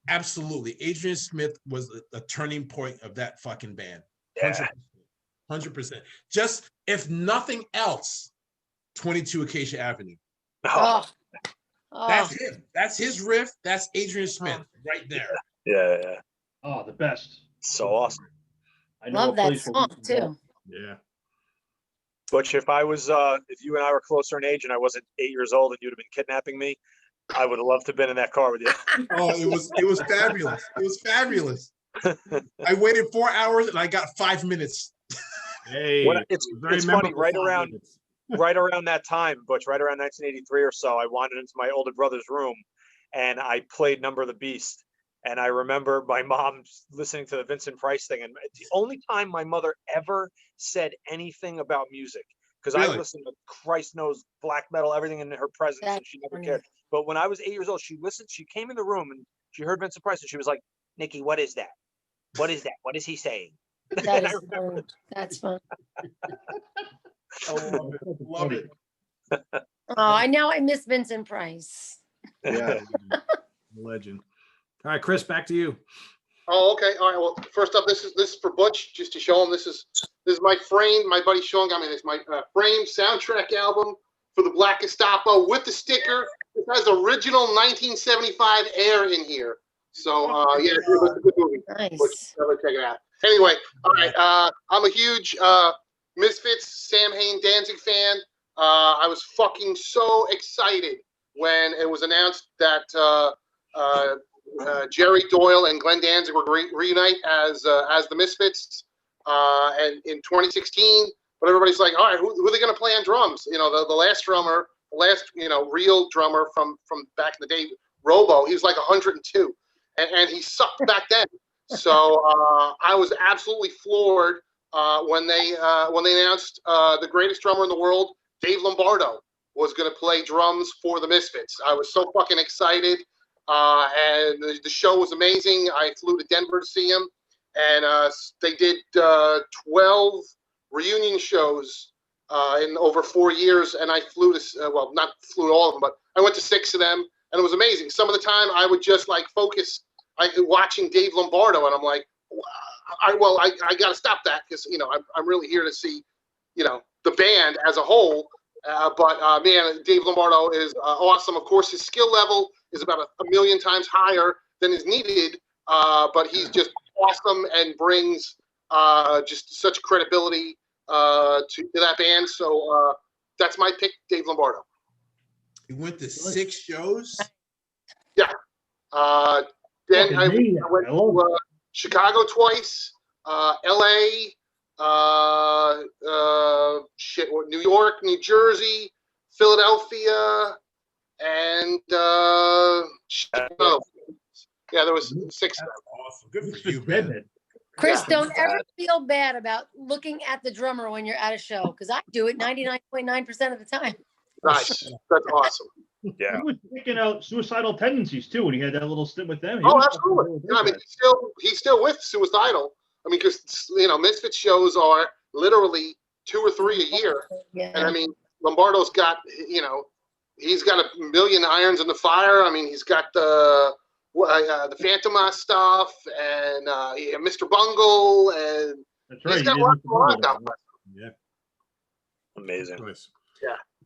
absolutely, Adrian Smith was a turning point of that fucking band. 100%. Just if nothing else, 22 Acacia Avenue. Oh, oh, That's him. That's his riff. That's Adrian Smith right there. Yeah. Oh, the best. So awesome. I know love a that place where song we can go. too. Yeah. Butch, if you and I were closer in age and I wasn't 8 years old and you'd have been kidnapping me, I would have loved to have been in that car with you. Oh, it was fabulous. It was fabulous. I waited 4 hours and I got 5 minutes. Hey, It's very funny, memorable right 5 around minutes. right around that time, Butch, right around 1983 or so, I wandered into my older brother's room and I played Number of the Beast. And I remember my mom listening to the Vincent Price thing. And it's the only time my mother ever said anything about music. Because I Really? listened to Christ knows black metal, everything in her presence, and That's she never funny. cared. But when I was 8 years old, she listened, she came in the room and she heard Vincent Price and she was like, Nikki, what is that? What is that? What is he saying? That And I is remember funny. That's fun. I love it. Love it. Oh, I miss Vincent Price. Yeah. Legend. All right, Chris, back to you. Oh, okay. All right. Well, first up, this is for Butch, just to show him this is my frame. My buddy Sean got me this. My frame soundtrack album for the Black Gestapo with the sticker. It has original 1975 air in here. So yeah, it's a good movie. Nice. Butch, check it out. Anyway, all right. I'm a huge Misfits, Sam Hain, Danzig fan. I was fucking so excited when it was announced that Jerry Doyle and Glenn Danzig were reunite as the Misfits, and in 2016. But everybody's like, all right, who are they going to play on drums? You know, the last drummer, real drummer from back in the day, Robo. He was like 102, and he sucked back then. So I was absolutely floored when they announced the greatest drummer in the world, Dave Lombardo, was going to play drums for the Misfits. I was so fucking excited. And the show was amazing. I flew to Denver to see him, and they did 12 reunion shows in over 4 years. And I flew to, not flew to all of them, but I went to 6 of them, and it was amazing. Some of the time I would just like focus watching Dave Lombardo, and I'm like, I got to stop that because I'm really here to see the band as a whole. But man, Dave Lombardo is awesome. Of course, his skill level is about a million times higher than is needed, but he's just awesome and brings just such credibility to that band. So that's my pick, Dave Lombardo. He went to 6 shows. Yeah. Then I went to Chicago twice, LA, New York, New Jersey, Philadelphia, and Chicago. Yeah, there was 6. That's awesome. Good for you, man. Chris, Yeah. don't ever feel bad about looking at the drummer when you're at a show, because I do it 99.9% of the time. Nice. That's awesome. Yeah. He was picking out Suicidal Tendencies too when he had that little stint with them. He Oh, was absolutely. fucking Yeah, I mean, he's still with Suicidal. I mean, because Misfits shows are literally 2 or 3 a year, Yeah. and I mean, Lombardo's got he's got a million irons in the fire. I mean, he's got the Phantoma stuff and Mr. Bungle, and That's right. he's he got did a lot Mr. going on Bungle. now. Yeah. Amazing. Choice.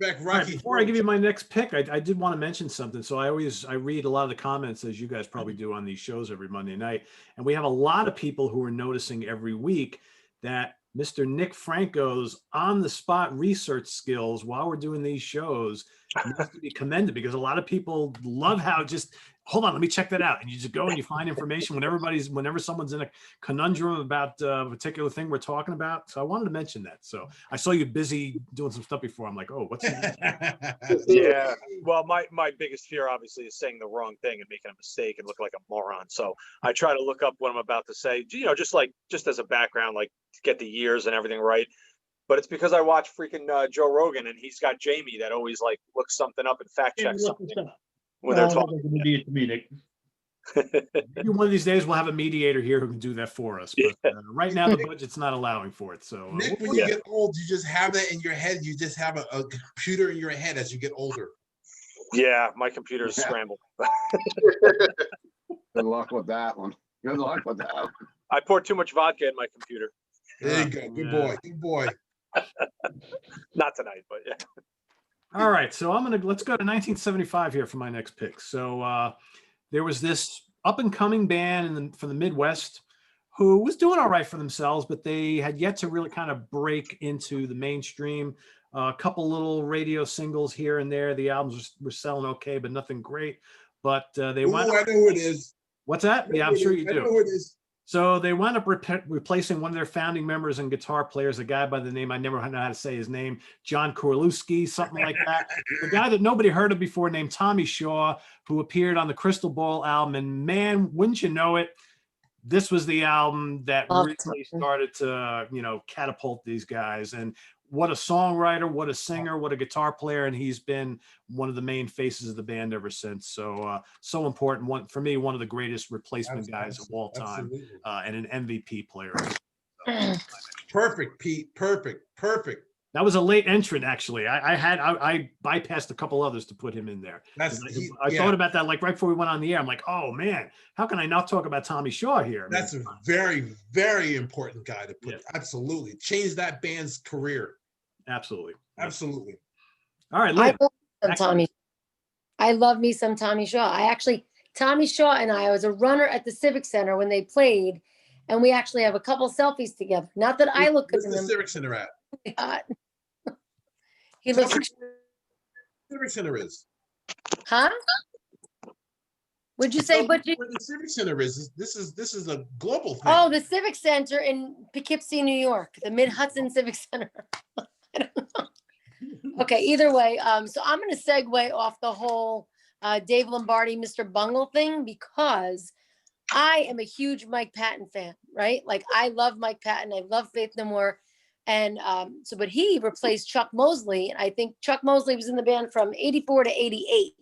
Back All right, Rocky. before I give you my next pick, I did want to mention something. So I read a lot of the comments, as you guys probably do on these shows every Monday night. And we have a lot of people who are noticing every week that Mr. Nick Franco's on-the-spot research skills while we're doing these shows needs to be commended, because a lot of people love how just, hold on, let me check that out. And you just go and you find information whenever someone's in a conundrum about a particular thing we're talking about. So I wanted to mention that. So I saw you busy doing some stuff before. I'm like, oh, what's that? Yeah. Well, my biggest fear obviously is saying the wrong thing and making a mistake and look like a moron. So I try to look up what I'm about to say, just as a background, like to get the years and everything right. But it's because I watch freaking Joe Rogan, and he's got Jamie that always like looks something up and fact checks something when they're talking. Idiot to me, Nick. Maybe one of these days we'll have a mediator here who can do that for us. But right now the budget's not allowing for it. So Nick, when you get old, you just have that in your head. You just have a computer in your head as you get older. Yeah, my computer's scrambled. Good luck with that one. Good luck with that one. I poured too much vodka in my computer. There you go. Good boy. Good boy. Not tonight, but yeah. All right, so let's go to 1975 here for my next pick. So there was this up and coming band from the Midwest who was doing all right for themselves, but they had yet to really kind of break into the mainstream. A couple little radio singles here and there. The albums were selling okay, but nothing great. But they wound Ooh, I up. know who it is. What's that? Yeah, I'm sure you I know do. who it is. So they wound up replacing one of their founding members and guitar players, a guy by the name, I never know how to say his name, John Korlewski, something like that. The guy that nobody heard of before named Tommy Shaw, who appeared on the Crystal Ball album. And man, wouldn't you know it, this was the album that really started to, catapult these guys. And what a songwriter, what a singer, what a guitar player. And he's been one of the main faces of the band ever since. So, so important. For me, one of the greatest replacement guys of all time, and an MVP player. So, Perfect, Pete. Perfect. that was a late entrant, actually. I bypassed a couple others to put him in there. I thought about that like right before we went on the air. I'm like, oh man, how can I not talk about Tommy Shaw here? That's a very, very important guy to put. Yeah. Absolutely. Changed that band's career. Absolutely. All right, Lynne. I love me some Tommy Shaw. Tommy Shaw and I was a runner at the Civic Center when they played, and we actually have a couple selfies together. Not that I look good in them. Where's the Civic Center at? He looks. Civic Center is. Huh? Would you say, Butch? Where the Civic Center is? This is a global thing. Oh, the Civic Center in Poughkeepsie, New York, the Mid Hudson Civic Center. I don't know. Okay, either way, so I'm going to segue off the whole Dave Lombardi, Mr. Bungle thing, because I am a huge Mike Patton fan, right? Like, I love Mike Patton. I love Faith No More. And but he replaced Chuck Mosley. And I think Chuck Mosley was in the band from 84 to 88.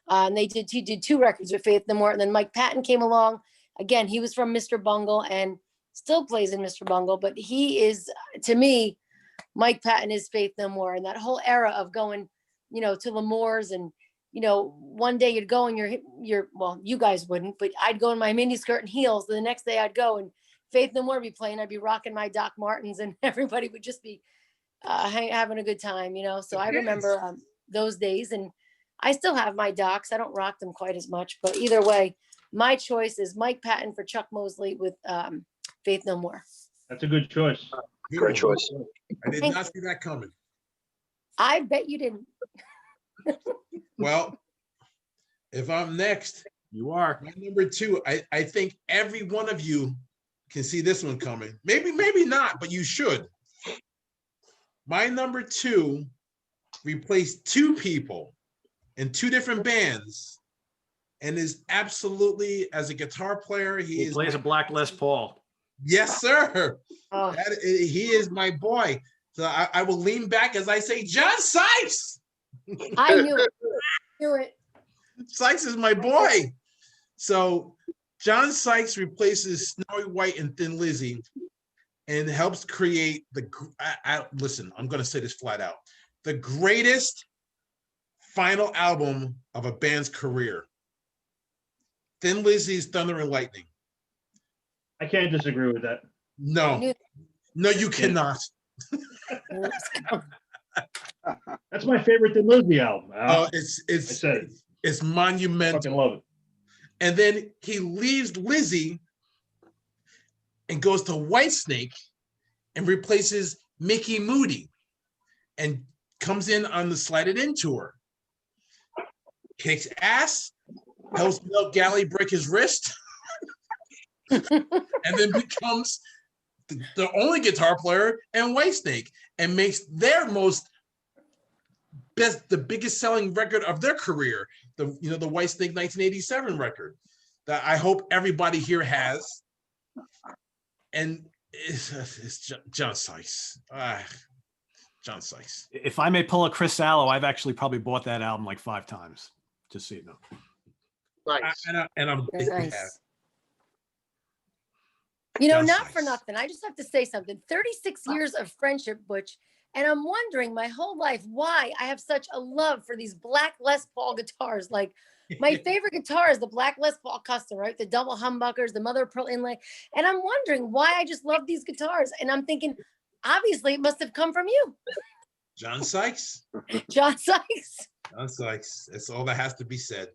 And he did 2 records with Faith No More. And then Mike Patton came along. Again, he was from Mr. Bungle and still plays in Mr. Bungle. But he is, to me, Mike Patton is Faith No More. And that whole era of going, to L'Amour's, and, one day you'd go and well, you guys wouldn't, but I'd go in my mini skirt and heels. The next day I'd go and Faith No More would be playing. I'd be rocking my Doc Martens, and everybody would just be having a good time, So I remember those days, and I still have my Docs. I don't rock them quite as much, but either way, my choice is Mike Patton for Chuck Mosley with Faith No More. That's a good choice. Great choice. I did not see that coming. I bet you didn't. Well, if I'm next, you are. My number 2. I think every one of you can see this one coming. Maybe not, but you should. My number 2 replaced 2 people in 2 different bands, and is absolutely, as a guitar player, he plays a Black Les Paul. Yes, sir. Oh. He is my boy. So I will lean back as I say, John Sykes. I knew it. Sykes is my boy. So John Sykes replaces Snowy White and Thin Lizzy and helps create listen, I'm going to say this flat out, the greatest final album of a band's career. Thin Lizzy's Thunder and Lightning. I can't disagree with that. No, you cannot. That's my favorite Thin Lizzy album. It's monumental. I fucking love it. And then he leaves Lizzy and goes to Whitesnake and replaces Mickey Moody and comes in on the Slide It In tour. Kicks ass, helps Mel Galley break his wrist, and then becomes the only guitar player in Whitesnake and makes their the biggest selling record of their career, the Whitesnake 1987 record that I hope everybody here has, and it's John Sykes. John Sykes. If I may pull a Chris Sallow, I've actually probably bought that album like 5 times, just so you know. Nice. And I'm nice. John Not Sykes. for nothing. I just have to say something. 36 years of friendship, Butch. And I'm wondering my whole life why I have such a love for these Black Les Paul guitars. Like, my favorite guitar is the Black Les Paul Custom, right? The double humbuckers, the mother of pearl inlay. And I'm wondering why I just love these guitars. And I'm thinking, obviously, it must have come from you. John Sykes. John Sykes. John Sykes. That's all that has to be said.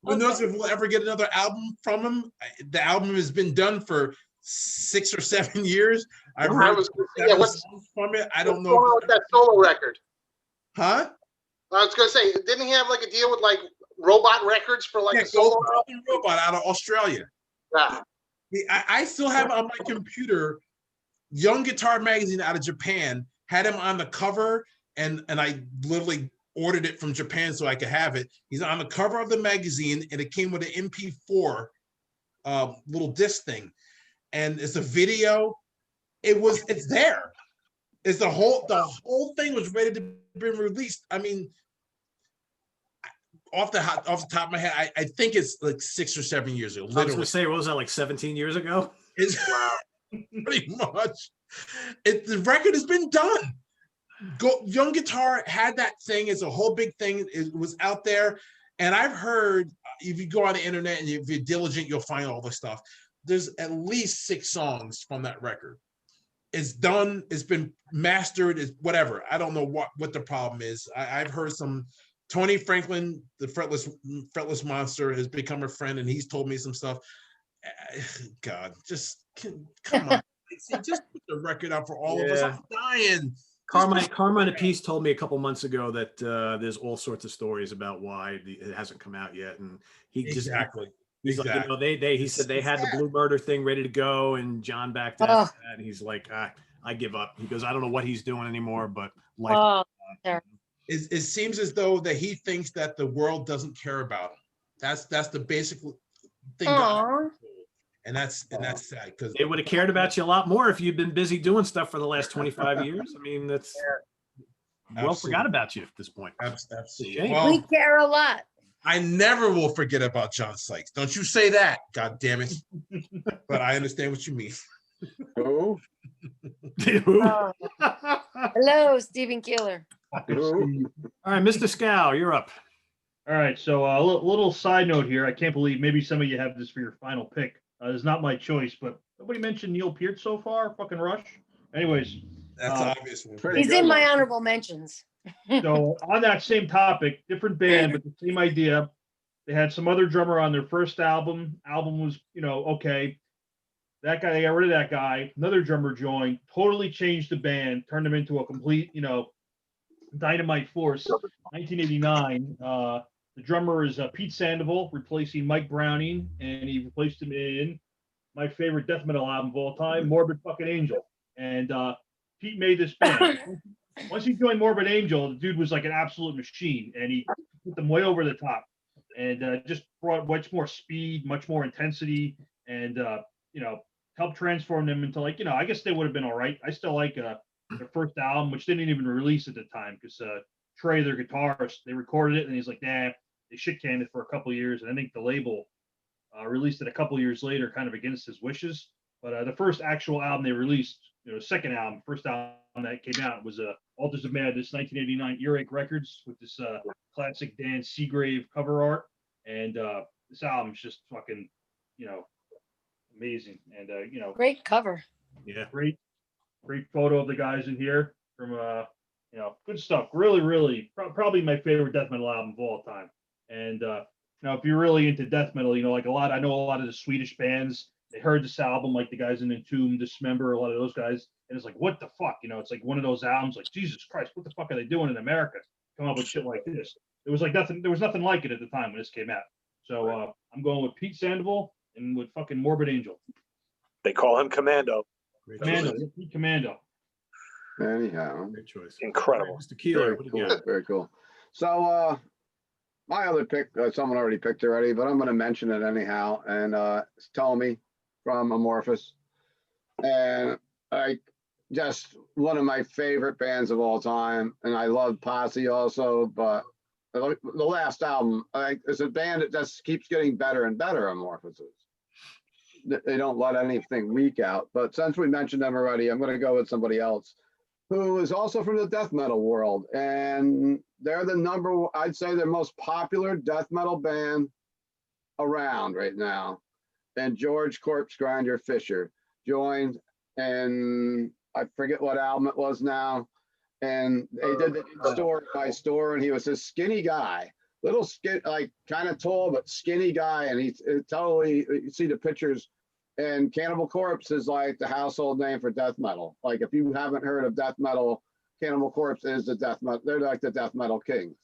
Who knows if we'll ever get another album from him? The album has been done for 6 or 7 years. I've heard what's songs from it. I don't going know. on with that solo record? Huh? I was gonna say, didn't he have like a deal with like Robot Records for like a solo? Golden Robot out of Australia. Yeah. I still have on my computer. Young Guitar Magazine out of Japan had him on the cover, and I literally ordered it from Japan so I could have it. He's on the cover of the magazine, and it came with an MP4 little disc thing, and it's a video. It's there. It's the whole thing was ready to be released. I mean, off the top of my head, I think it's like 6 or 7 years ago. I was gonna say, what was that, like 17 years ago? It's pretty much. The record has been done. Young Guitar had that thing. It's a whole big thing. It was out there, and I've heard, if you go on the internet and if you're diligent, you'll find all the stuff. There's at least 6 songs from that record. It's done. It's been mastered. It's whatever. I don't know what the problem is. I've heard some. Tony Franklin, the fretless monster, has become a friend, and he's told me some stuff. God, just come on. Just put the record out for all of us. I'm dying. Carmine Apiece told me a couple months ago that there's all sorts of stories about why it hasn't come out yet, and he's like, he said they had the Blue Murder thing ready to go, and John backed out, and he's like, I give up. He goes, I don't know what he's doing anymore, but life. It seems as though that he thinks that the world doesn't care about him. That's the basic thing. And that's sad, because they would have cared about you a lot more if you'd been busy doing stuff for the last 25 years. I mean, that's forgot about you at this point. Absolutely. Well, we care a lot. I never will forget about John Sykes. Don't you say that, God damn it. But I understand what you mean. Who? Hello, Stephen Keeler. All right, Mr. Skow, you're up. All right, so a little side note here. I can't believe maybe some of you have this for your final pick. It's not my choice, but nobody mentioned Neil Peart so far. Fucking Rush. Anyways, that's obvious. He's in my honorable mentions. So on that same topic, different band, but the same idea. They had some other drummer on their first album. Album was, okay. That guy, they got rid of that guy. Another drummer joined, totally changed the band, turned them into a complete, dynamite force. 1989. The drummer is Pete Sandoval, replacing Mike Browning, and he replaced him in my favorite death metal album of all time, Morbid fucking Angel. And Pete made this band. Once he joined Morbid Angel, the dude was like an absolute machine, and he put them way over the top, and just brought much more speed, much more intensity, and helped transform them into I guess they would have been all right. I still like their first album, which didn't even release at the time, because Trey, their guitarist, they recorded it, and he's like, nah, they shit canned it for a couple of years, and I think the label released it a couple of years later, kind of against his wishes. But the first actual album they released, second album, first album that came out was Altars of Madness, 1989, Earache Records, with this classic Dan Seagrave cover art, and this album's just fucking, amazing, and great cover. Yeah, great photo of the guys in here from good stuff. Really, probably my favorite death metal album of all time. And if you're really into death metal, I know a lot of the Swedish bands, they heard this album, like the guys in Entomb, Dismember, a lot of those guys, and it's like, what the fuck? It's like one of those albums, like, Jesus Christ, what the fuck are they doing in America? Come up with shit like this. There was nothing like it at the time when this came out. So I'm going with Pete Sandoval and with fucking Morbid Angel. They call him Commando. Pete Commando. Anyhow, great choice. Incredible. Mr. Keeler, very cool. So my other pick, someone already picked already, but I'm going to mention it anyhow. And it's Tommy from Amorphous, and just one of my favorite bands of all time. And I love Posse also, but the last album, it's a band that just keeps getting better and better. Amorphous is. They don't let anything leak out. But since we mentioned them already, I'm going to go with somebody else who is also from the death metal world. And they're I'd say their most popular death metal band around right now. And George Corpse Grinder Fisher joined, and I forget what album it was now, And they did the store, my store, and he was this skinny guy, little skin, like kind of tall, but skinny guy. And he's totally, you see the pictures, and Cannibal Corpse is like the household name for death metal. Like if you haven't heard of death metal, Cannibal Corpse is the death metal. They're like the death metal kings.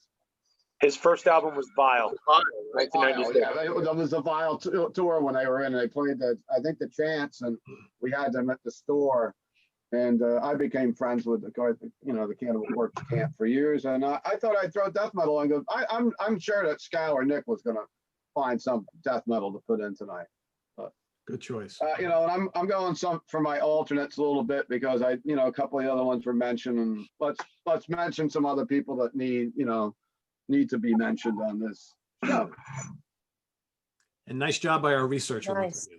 His first album was Vile. Vile, 1996. yeah, that was the Vile tour when they were in. They played I think the Chance, and we had them at the store. And I became friends with the Cannibal Corpse camp for years. And I thought I'd throw death metal and go. I'm sure that Skow or Nick was gonna find some death metal to put in tonight. Good choice. And I'm going for my alternates a little bit because a couple of the other ones were mentioned, and let's mention some other people that need to be mentioned on this show. And nice job by our researcher. Nice.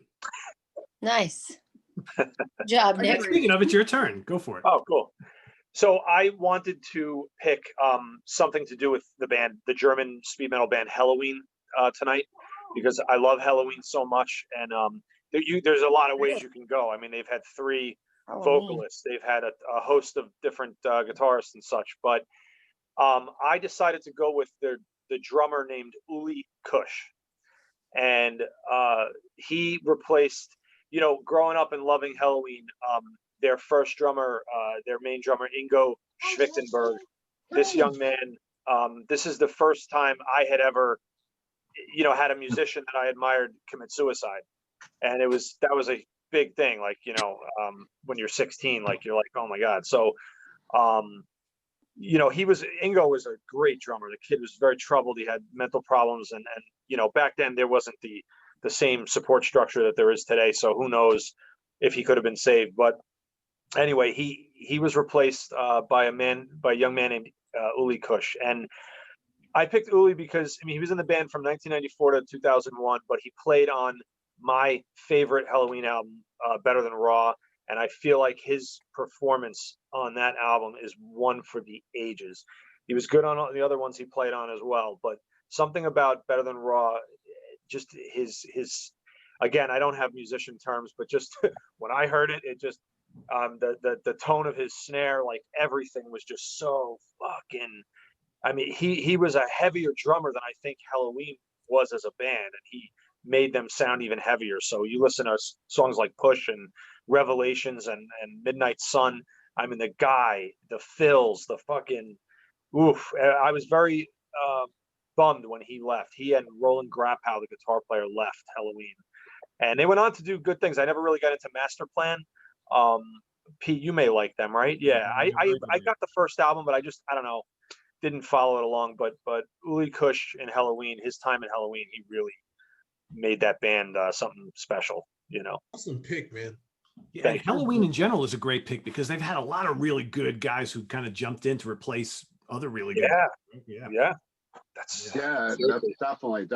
Nice. Good job, Nick. Speaking of, it's your turn. Go for it. Oh, cool. So I wanted to pick something to do with the band, the German speed metal band Helloween tonight, because I love Helloween so much. And there's a lot of ways you can go. I mean, they've had 3 vocalists. They've had a host of different guitarists and such. But I decided to go with the drummer named Uli Kush. And he replaced, growing up and loving Helloween, their first drummer, their main drummer, Ingo Schwichtenberg, this young man, this is the first time I had ever, had a musician that I admired commit suicide. And that was a big thing. Like, when you're 16, like, you're like, oh my God. So, Ingo was a great drummer. The kid was very troubled. He had mental problems. And back then there wasn't the same support structure that there is today. So who knows if he could have been saved. But anyway, he was replaced by a young man named Uli Kush. And I picked Uli because, he was in the band from 1994 to 2001, but he played on my favorite Helloween album, Better Than Raw. And I feel like his performance on that album is one for the ages. He was good on all the other ones he played on as well, but something about Better Than Raw, just his again, I don't have musician terms, but just when I heard it just the tone of his snare, like everything was just so fucking. He was a heavier drummer than I think Helloween was as a band, and he made them sound even heavier. So you listen to songs like Push and Revelations and Midnight Sun. The guy, the fills, the fucking oof. I was very bummed when he left. He and Roland Grappow, the guitar player, left Helloween, and they went on to do good things. I never really got into Master Plan. Pete, you may like them, right? Yeah, I got the first album, but I don't know, didn't follow it along. But Uli Kush in Helloween, his time in Helloween, he really made that band something special. Awesome pick, man. Yeah, and Helloween in general is a great pick because they've had a lot of really good guys who kind of jumped in to replace other really good guys. Yeah. That's definitely.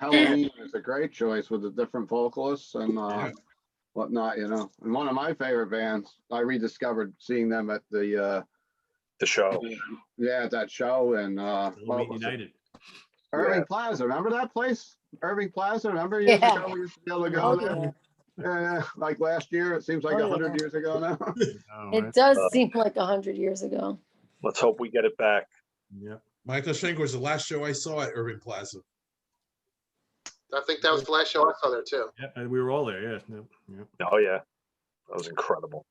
Helloween is a great choice with the different vocalists and whatnot, And one of my favorite bands, I rediscovered seeing them at the show. Yeah, that show and United. Irving Plaza. Remember that place? Irving Plaza. Remember years ago we used to be able to go there? Yeah, like last year. It seems like 100 years ago now. It does seem like 100 years ago. Let's hope we get it back. Yeah. Michael Schenker was the last show I saw at Irving Plaza. I think that was the last show I saw there too. Yeah, and we were all there. Yeah. Oh yeah, that was incredible.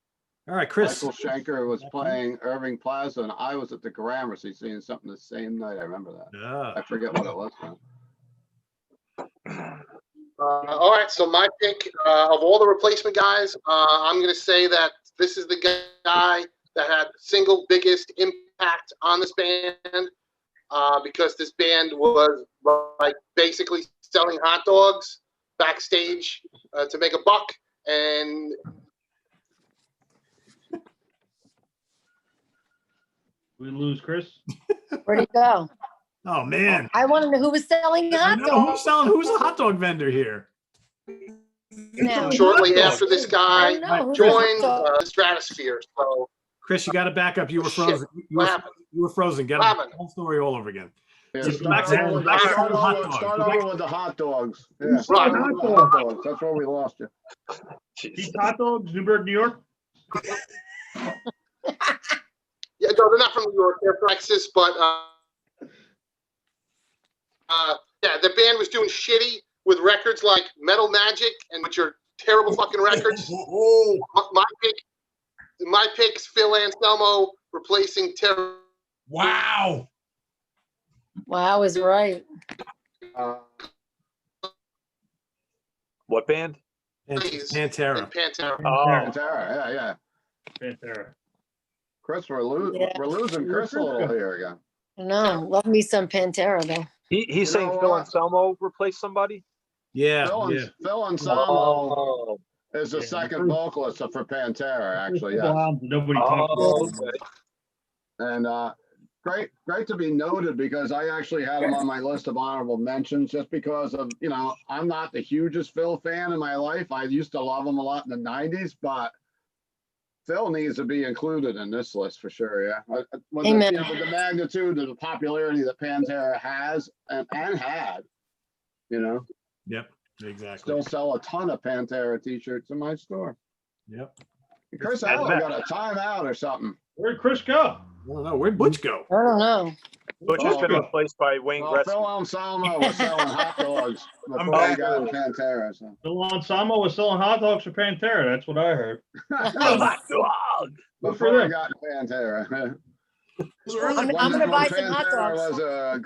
All right, Chris. Michael Schenker was playing Irving Plaza, and I was at the Gramercy seeing something the same night. I remember that. I forget what it was now. All right, so my pick of all the replacement guys, I'm going to say that this is the guy that had the single biggest impact on this band because this band was like basically selling hot dogs backstage to make a buck. And we lose Chris. Where'd he go? Oh man! I want to know who was selling hot dogs. Who's a hot dog vendor here? Now. Shortly after this guy joined the Stratosphere. So, Chris, you got to back up. You were frozen. You were frozen. Get the whole story all over again. Yeah, start over with the hot dogs. Yeah, right. Hot dogs. That's where we lost you. These hot dogs, Newburgh, New York. Yeah, no, they're not from New York. They're from Texas, but yeah, the band was doing shitty with records like Metal Magic, and which are terrible fucking records. My pick's Phil Anselmo replacing Terry. Wow. Wow is right. What band? Pantera. Pantera. Oh, Pantera, yeah. Pantera. Chris, we're Yeah. losing Chris a little here again. No, love me some Pantera though. he's You saying know Phil what? Anselmo replaced somebody. Yeah. Phil Anselmo Oh, is the Yeah, second vocalist for Pantera, actually. Couple Yes. albums nobody talked about. okay. And great to be noted, because I actually had him on my list of honorable mentions, just because of, I'm not the hugest Phil fan in my life. I used to love him a lot in the 90s, but Phil needs to be included in this list for sure. Yeah. With Amen. with the magnitude of the popularity that Pantera has and had, Yep. Exactly. still sell a ton of Pantera t-shirts in my store. Yep. Chris Allen got a timeout or something. Where'd Chris go? I don't know. Where'd Butch go? I don't know. Butch has been replaced by Wayne Well, Gretzky. Phil Anselmo was selling hot dogs I'm before he back. got Pantera. So. Phil Anselmo was selling hot dogs for Pantera. That's what I heard. Before he got Pantera. I'm gonna buy some hot Pantera dogs. was a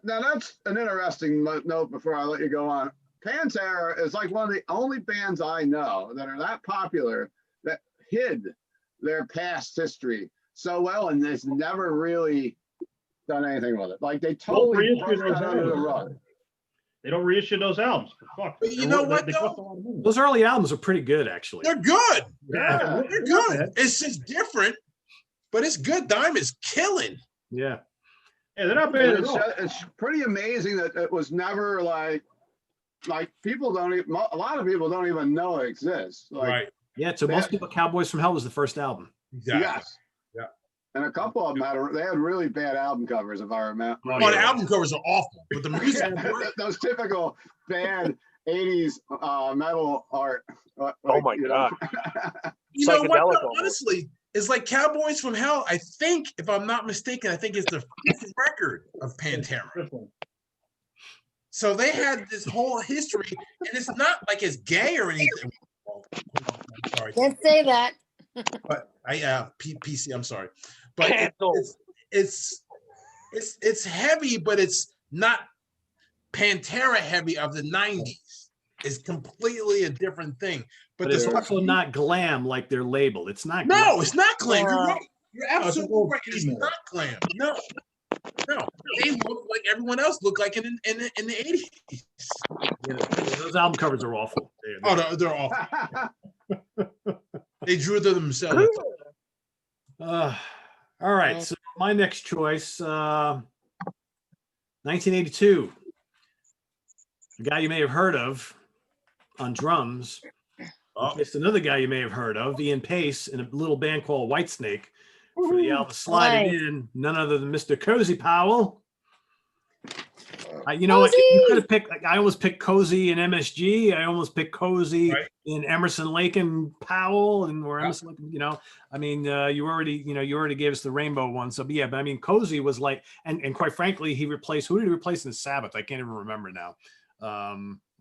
now that's an interesting note before I let you go on. Pantera is like one of the only bands I know that are that popular that hid their past history so well, and has never really done anything with it. Like they totally brushed that under the rug. They don't reissue those albums. Fuck. But you know what, They cost a though? lot of money. Those early albums are pretty good, actually. They're good. Yeah, They're good. It's just different, but it's good. Dime is killing. Yeah. Yeah, they're not bad at It's, all. it's pretty amazing that it was never like people don't even, a lot of people don't even know it exists. Like, Yeah. So most people, Cowboys from Hell was the first album. Exactly. yes. Yeah. And a couple of them had really bad album covers, if I remember. Oh, the album covers are awful, but the music. Those typical bad 80s metal art. Oh my God. You know what? Psychedelic though? almost. Honestly, it's like Cowboys from Hell. I think, if I'm not mistaken, I think it's the fifth record of Pantera. So they had this whole history, and it's not like it's gay or anything. Oh, sorry, Can't say that. but PC. I'm sorry, but Cancel. it's heavy, but it's not Pantera heavy of the 90s. It's completely a different thing. But But it's the also not glam like their label. It's not. no, glam. it's not glam. You're right. You're it's absolutely right. It's female. not glam. No. They look like everyone else looked like in the 80s. Yeah, those album covers are awful. They're awful. They drew them themselves. All right. So my next choice, 1982. A guy you may have heard of on drums. It's another guy you may have heard of, Ian Pace, in a little band called Whitesnake. For the album Sliding In, none other than Mr. Cozy Powell. You know what? You could have picked. I almost picked Cozy in MSG. I almost picked Cozy in Emerson, Lake and Powell, and or Emerson, Lake, I mean, you already gave us the Rainbow one. So, but yeah, but I mean, Cozy was like, and quite frankly, who did he replace in Sabbath? I can't even remember now.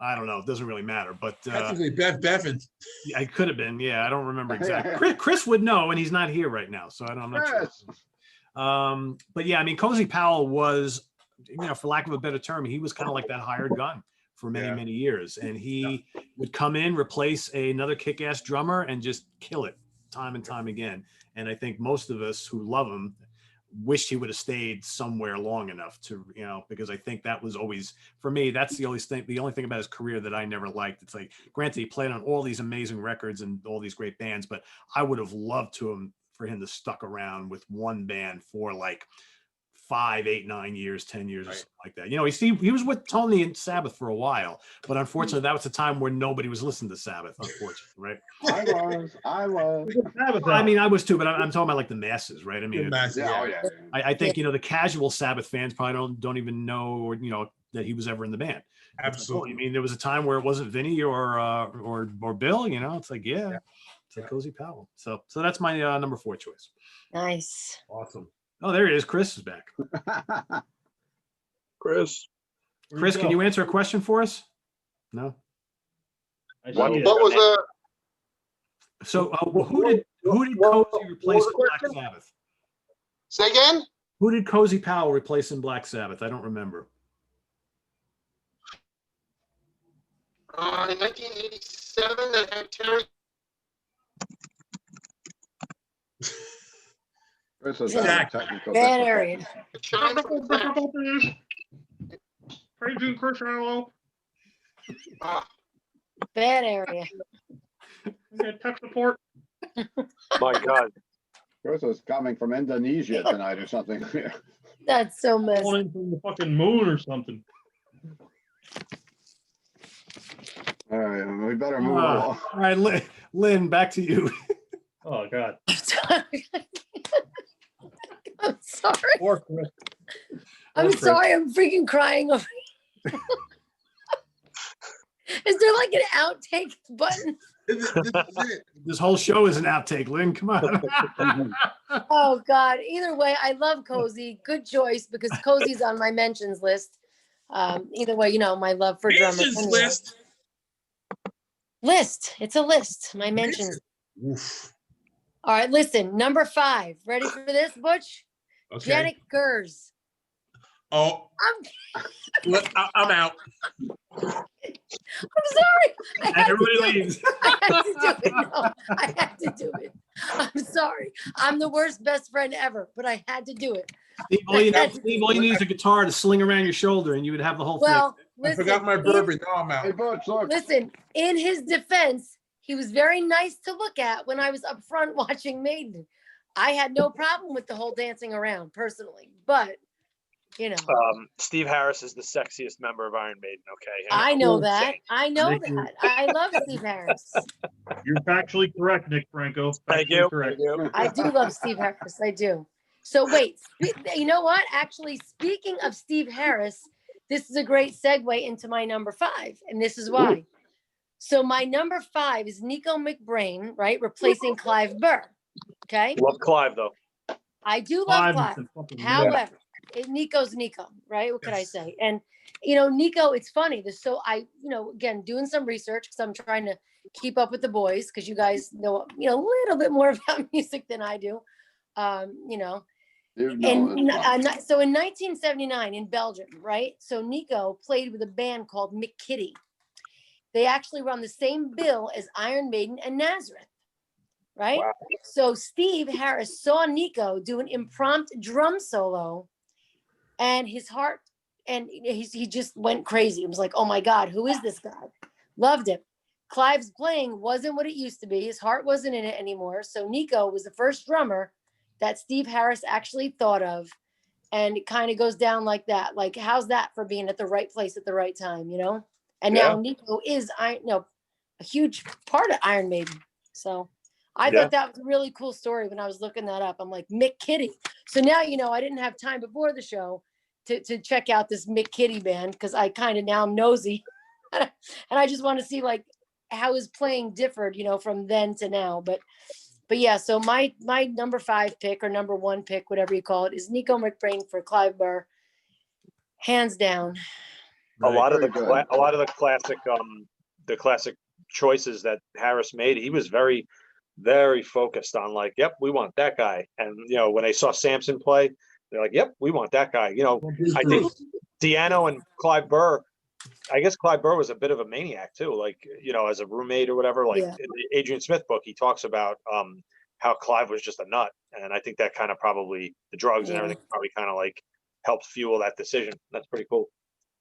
I don't know. It doesn't really matter. But Technically, Bevan. yeah, I could have been. Yeah, I don't remember exactly. Chris would know, and he's not here right now, so I'm not sure. But yeah, I mean, Cozy Powell was, for lack of a better term, he was kind of like that hired gun for many years, and he would come in, replace another kick-ass drummer, and just kill it time and time again. And I think most of us who love him wished he would have stayed somewhere long enough to, because I think that was always, for me, that's the only thing about his career that I never liked. It's like, granted, he played on all these amazing records and all these great bands, but I would have loved for him to stuck around with one band for like 5, 8, 9 years, 10 years, or something like that. He was with Tony and Sabbath for a while, but unfortunately, that was a time where nobody was listening to Sabbath. Unfortunately, right? I was. I mean, I was too, but I'm talking about like the masses, right? I mean, Yeah. I think the casual Sabbath fans probably don't even know, or that he was ever in the band. Absolutely. I mean, there was a time where it wasn't Vinny or Bill. It's like, yeah. to Cozy Powell. So that's my number 4 choice. Nice. Awesome. Oh, there it is. Chris is back. Chris. Chris, can you answer a question for us? No. I see What it. What was So who did Cozy replace in Black Sabbath? say again? Who did Cozy Powell replace in Black Sabbath? I don't remember. In 1987, that had Terry. Chris was Yeah. having technical Bad difficulties. area. Shine from the Flash. Crazy Chris Allo. Ah, Bad area. Tech support. My God. Chris was coming from Indonesia tonight or something. That's so messed. Calling from the fucking moon or something. All right, we better move All along. right, Lynn, back to you. Oh God. I'm sorry. Poor Chris. I'm Chris. sorry. I'm freaking crying over. Is there like an outtake button? This is it. This whole show is an outtake, Lynn. Come on. Oh God. Either way, I love Cozy. Good choice because Cozy's on my mentions list. Either way, my love for drummers. Mentions anyway. list. It's a list. My mentions. Oof. All right, listen. Number 5. Ready for this, Butch? Okay. Janet Gers. Oh, I'm out. I'm sorry. And everybody leaves. I had to do it. No, I had to do it. I'm sorry. I'm the worst best friend ever, but I had to do it. Steve, all you need is a guitar to sling around your shoulder, and you would have the whole Well, I listen, forgot my bourbon. Now I'm out. Hey, Butch, look. listen, in his defense, he was very nice to look at when I was up front watching Maiden. I had no problem with the whole dancing around personally, but Steve Harris is the sexiest member of Iron Maiden. Okay. I know that. I know Thank you. that. I love Steve Harris. You're factually correct, Nick Franco. Thank Factually you. correct. Thank you. I do love Steve Harris. I do. So wait, you know what? Actually, speaking of Steve Harris, this is a great segue into my number 5, and this is why. So my number 5 is Nico McBrain, right, replacing Clive Burr. Okay, Love Clive though. I do love Clive Clive. is the fucking man. However, Nico's Nico, right? What could I say? And Nico, it's funny. So I, again, doing some research because I'm trying to keep up with the boys because you guys know, a little bit more about music than I do. You know, And it's so in 1979 in Belgium, right? So Nico played with a band called McKitty. They actually were on the same bill as Iron Maiden and Nazareth, right? Wow. So Steve Harris saw Nico do an impromptu drum solo, and his heart, and he just went crazy. It was like, oh my God, who is this guy? Loved him. Clive's playing wasn't what it used to be. His heart wasn't in it anymore. So Nico was the first drummer that Steve Harris actually thought of. And it kind of goes down like that. Like, how's that for being at the right place at the right time, And now Nico is, a huge part of Iron Maiden. So I thought that was a really cool story when I was looking that up. I'm like, Mick Kitty. So now, I didn't have time before the show to check out this Mick Kitty band because I kind of now I'm nosy. And I just want to see like how his playing differed, from then to now. But yeah, so my number 5 pick or number 1 pick, whatever you call it, is Nico McBrain for Clive Burr. Hands down. A lot of Very good. the classic choices that Harris made, he was very, very focused on like, yep, we want that guy. And when they saw Samson play, they're like, yep, we want that guy. I think Deano and Clive Burr, I guess Clive Burr was a bit of a maniac too, like, as a roommate or whatever. Like in the Adrian Smith book, he talks about how Clive was just a nut. And I think that kind of probably the drugs and everything probably kind of like helped fuel that decision. That's pretty cool.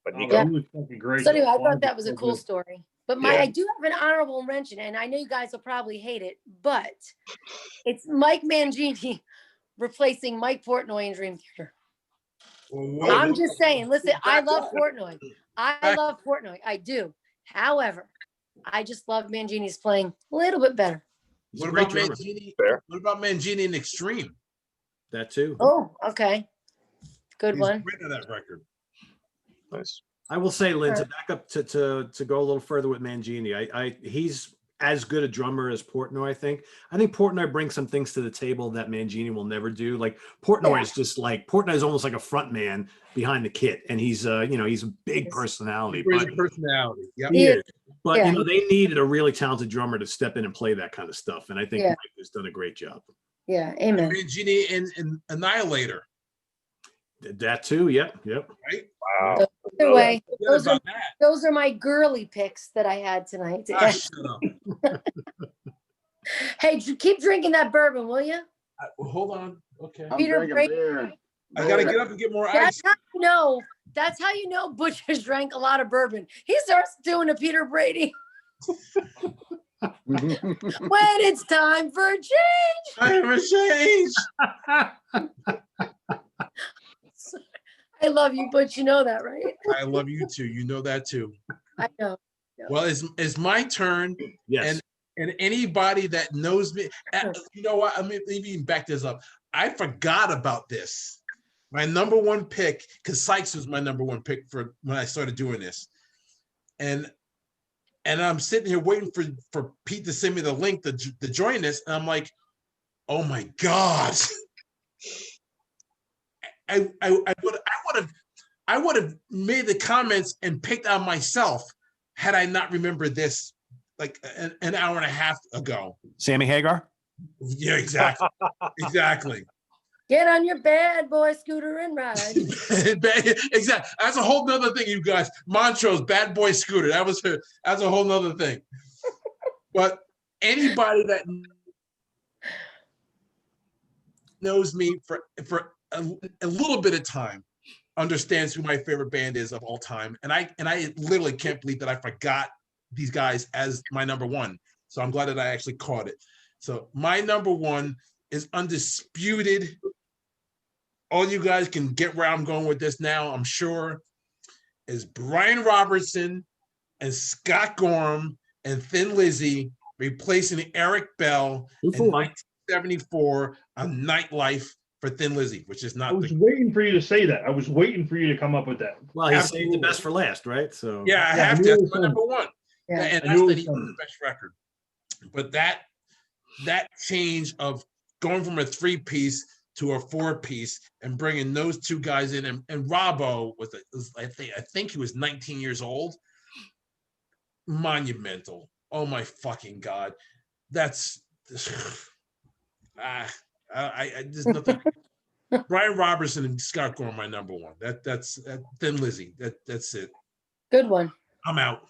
But Nico, Yeah. He was fucking great. So anyway, I Clive thought that was a so cool good. story. But I do have an honorable mention, and I know you guys will probably hate it, but it's Mike Mangini replacing Mike Portnoy in Dream Theater. Well, I'm just saying, listen, I love Portnoy. I love Portnoy. I do. However, I just love Mangini's playing a little bit better. He's a What great about drummer. Mangini? Fair. What about Mangini in Extreme? That too. Oh, okay. Good He's one. great on that record. nice. I will say, Lynn, to back up to go a little further with Mangini, he's as good a drummer as Portnoy. I think Portnoy brings some things to the table that Mangini will never do. Like Portnoy is just like Portnoy is almost like a front man behind the kit, and he's he's a big personality. Great But personality. Yep. he is. But Yeah. they needed a really talented drummer to step in and play that kind of stuff, and I think Yeah. Mike has done a great job. Yeah, amen. Mangini and Annihilator. That too. Yep. Right? Wow. Either way, Forget those are about that. those are my girly picks that I had tonight. Ah, shut up. Hey, keep drinking that bourbon, will you? Well, hold on. Okay. I'm Peter drinking Brady. beer. I gotta get up and get more That's ice. how you know. That's how you know Butch has drank a lot of bourbon. He starts doing a Peter Brady when it's time for a change. I have a change. I love you, Butch. You know that, right? I love you too. You know that too. I know. Well, it's my turn. Yes. And anybody that knows me, you know what? I mean, let me even back this up. I forgot about this. My number one pick, because Sykes was my number one pick for when I started doing this. And I'm sitting here waiting for Pete to send me the link to join this. And I'm like, oh my God. I would have made the comments and picked on myself had I not remembered this like an hour and a half ago. Sammy Hagar. Yeah, exactly. Exactly. Get on your bad boy scooter and ride. Exactly. That's a whole nother thing, you guys. Montrose, bad boy scooter. That's a whole nother thing. But anybody that knows me for a little bit of time understands who my favorite band is of all time. And I literally can't believe that I forgot these guys as my number one. So I'm glad that I actually caught it. So my number one is undisputed. All you guys can get where I'm going with this now, I'm sure, is Brian Robertson and Scott Gorham and Thin Lizzy replacing Eric Bell in 1974 on Nightlife for Thin Lizzy, which is not. I was waiting for you to say that. I was waiting for you to come up with that. Well, he saved the best for last, right? So yeah, I Yeah, have I to. knew it That's was my number one. Yeah. And I that's knew it the was coming. best record. But that change of going from a 3-piece to a 4-piece and bringing those two guys in, and Robbo I think he was 19 years old. Monumental. Oh my fucking God. That's there's nothing. Brian Robertson and Scott Gorham, my number one. That's Thin Lizzy. That's it. Good one. I'm out.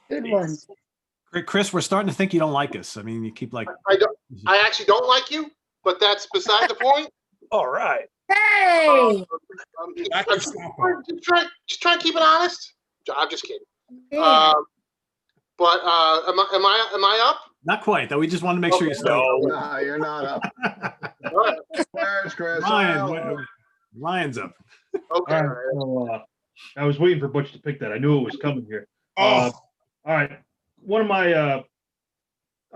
Good one. Chris, we're starting to think you don't like us. I mean, you keep like. I actually don't like you, but that's beside the point. All right. Hey. Just try and keep it honest. I'm just kidding. Yeah. But am I up? Not quite, though. We just wanted to make sure you're still. No, you're not up. All right. Where's Chris? Ryan's up. Okay. All right, so, I was waiting for Butch to pick that. I knew it was coming here. Oh, All right. One of my all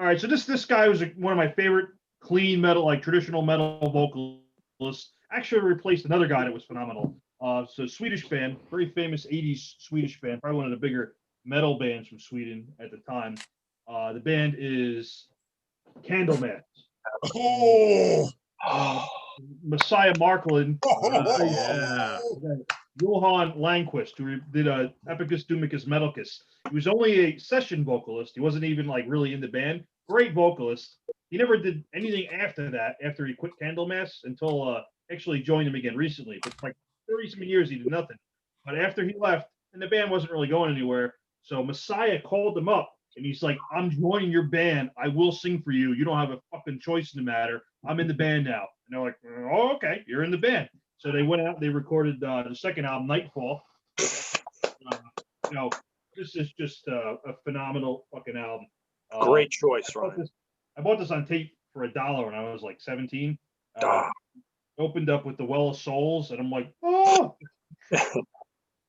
right, so this guy was one of my favorite clean metal, like traditional metal vocalists. Actually replaced another guy that was phenomenal. So Swedish band, very famous 80s Swedish band, probably one of the bigger metal bands from Sweden at the time. The band is Candleman. oh. Messiah Marklund. Yeah. Johan Langquist, who did Epicus Dumicus Metalcus. He was only a session vocalist. He wasn't even like really in the band. Great vocalist. He never did anything after that, after he quit Candlemass, until actually joined him again recently. But like 30-some years, he did nothing. But after he left, and the band wasn't really going anywhere, so Messiah called him up, and he's like, I'm joining your band. I will sing for you. You don't have a fucking choice in the matter. I'm in the band now. And they're like, oh, okay, you're in the band. So they went out, they recorded the second album, Nightfall. This is just a phenomenal fucking album. Great choice, Ryan. I bought this on tape for $1 when I was like 17. Opened up with The Well of Souls, and I'm like, oh,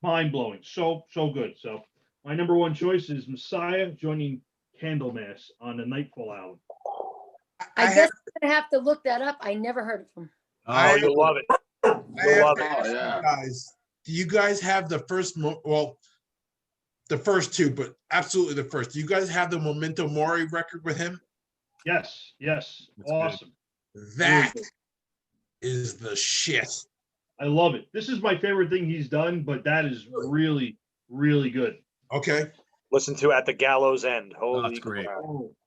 mind blowing. So good. So my number one choice is Messiah joining Candlemass on the Nightfall album. I guess I'm gonna have to look that up. I never heard of them. Oh, you'll love it. I have love to it. ask you guys, do you guys have the first? Well, the first two, but absolutely the first. Do you guys have the Memento Mori record with him? Yes. That's Awesome. That is the shit. I love it. This is my favorite thing he's done, but that is really, really good. Okay. Listen to At the Gallows End. Holy that's great. crap.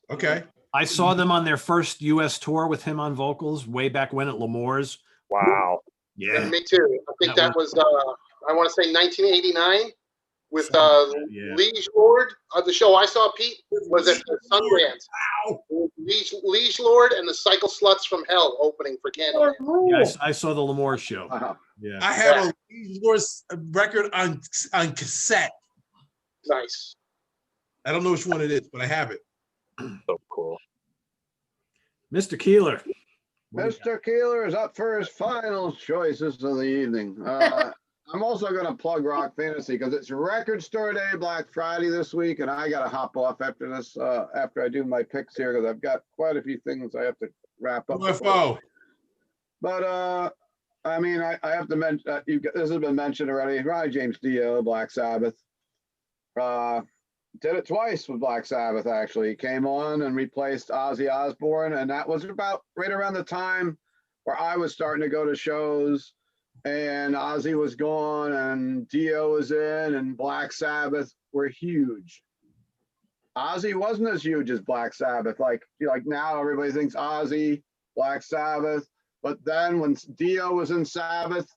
Okay. I saw them on their first U.S. tour with him on vocals way back when at L'Amour's. Wow. Yeah. Me too. I think that was I want to say 1989 with Yeah. Liege Lord. The show I saw, Pete, was at Sundance. Wow. Liege Lord and the Cycle Sluts from Hell opening for Candleman. Yeah, I saw the L'Amour show. Yeah. I have a Liege Lord's record on cassette. Nice. I don't know which one it is, but I have it. So cool. Mr. Keeler. Mr. Keeler is up for his final choices of the evening. I'm also going to plug Rock Fantasy because it's Record Store Day, Black Friday this week, and I got to hop off after this, after I do my picks here because I've got quite a few things I have to wrap up. UFO. But I mean, I have to mention this has been mentioned already. Ronnie James Dio, Black Sabbath. Did it twice with Black Sabbath, actually. He came on and replaced Ozzy Osbourne, and that was about right around the time where I was starting to go to shows, and Ozzy was gone, and Dio was in, and Black Sabbath were huge. Ozzy wasn't as huge as Black Sabbath. Like now everybody thinks Ozzy, Black Sabbath, but then when Dio was in Sabbath,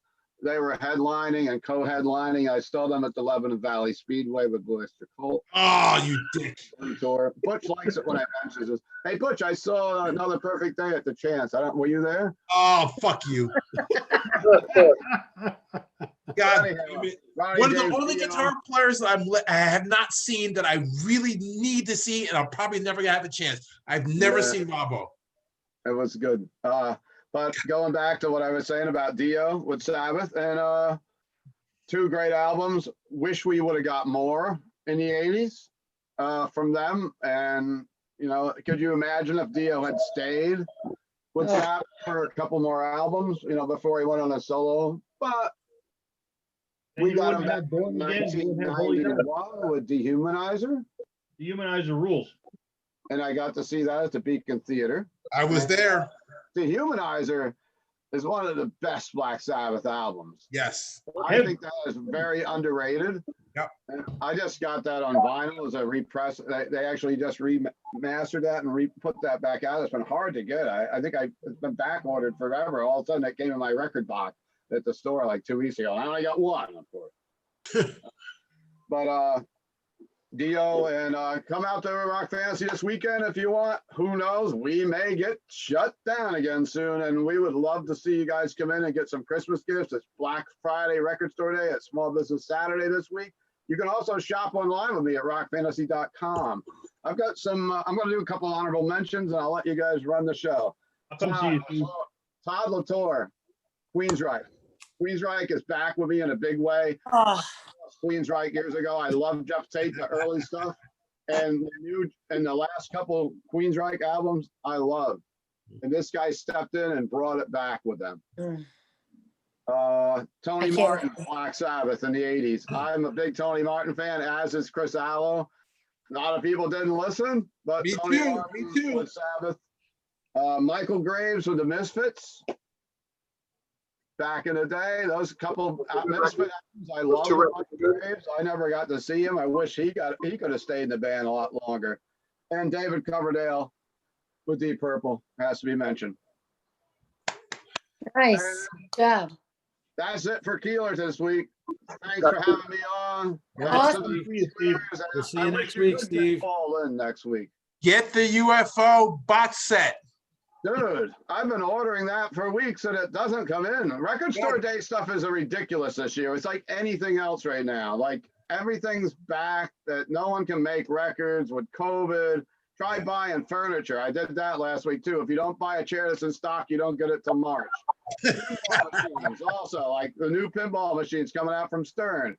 they were headlining and co-headlining. I saw them at the Lebanon Valley Speedway with Blue Oyster Cult. Oh, you dick. Tour. Butch likes it when I mention this. Hey, Butch, I saw Another Perfect Day at the Chance. Were you there? Oh, fuck you. God damn it. One of the only guitar players I have not seen that I really need to see, and I'll probably never have a chance. I've never seen Robbo. It was good. But going back to what I was saying about Dio with Sabbath and two great albums. Wish we would have got more in the 80s from them. And, you know, could you imagine if Dio had stayed with Sabbath for a couple more albums, you know, before he went on a solo? But we got him back in 1991 with Dehumanizer. Dehumanizer rules. And I got to see that at the Beacon Theater. I was there. Dehumanizer is one of the best Black Sabbath albums. Yes. I think that is very underrated. Yep. And I just got that on vinyl as a repress. They actually just remastered that and put that back out. It's been hard to get. I think it's been back ordered forever. All of a sudden it came in my record box at the store like 2 weeks ago. I only got one, of course. But Dio, and come out to Rock Fantasy this weekend if you want. Who knows? We may get shut down again soon, and we would love to see you guys come in and get some Christmas gifts. It's Black Friday Record Store Day. It's Small Business Saturday this week. You can also shop online with me at rockfantasy.com. I've got some, I'm going to do a couple honorable mentions, and I'll let you guys run the show. I'll come see you. Todd Latour, Queensryche. Queensryche is back with me in a big way. Queensryche years ago. I loved Jeff Tate, the early stuff, and the last couple Queensryche albums I love. And this guy stepped in and brought it back with them. Tony Martin, Black Sabbath in the 80s. I'm a big Tony Martin fan, as is Chris Allo. A lot of people didn't listen, but Me Tony too. Martin Me too. with Sabbath. Michael Graves with the Misfits. Back in the day, those couple Misfit albums I love. Graves. I never got to see him. I wish he could have stayed in the band a lot longer. And David Coverdale with Deep Purple has to be mentioned. Nice. Good job. That's it for Keeler this week. Thanks for having me on. Awesome. We'll see you next week, Steve. Fall in next week. Get the UFO box set. Dude, I've been ordering that for weeks and it doesn't come in. Record Store Day stuff is ridiculous this year. It's like anything else right now. Like everything's back, that no one can make records with COVID. Try buying furniture. I did that last week too. If you don't buy a chair that's in stock, you don't get it till March. Also, like the new pinball machines coming out from Stern.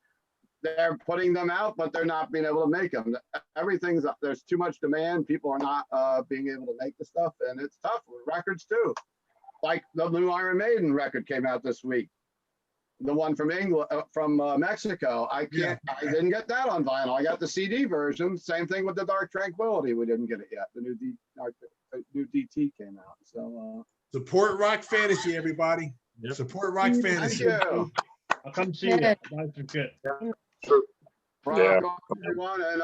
They're putting them out, but they're not being able to make them. Everything's up. There's too much demand. People are not being able to make the stuff, and it's tough with records too. Like the new Iron Maiden record came out this week. the one from England, from Mexico. I didn't get that on vinyl. I got the CD version. Same thing with the Dark Tranquility. We didn't get it yet. The new DT came out. So Support Rock Fantasy, everybody. Yep. Support Rock Fantasy. thank you. I'll come see you. Nice and good. True. Rock on, everyone. And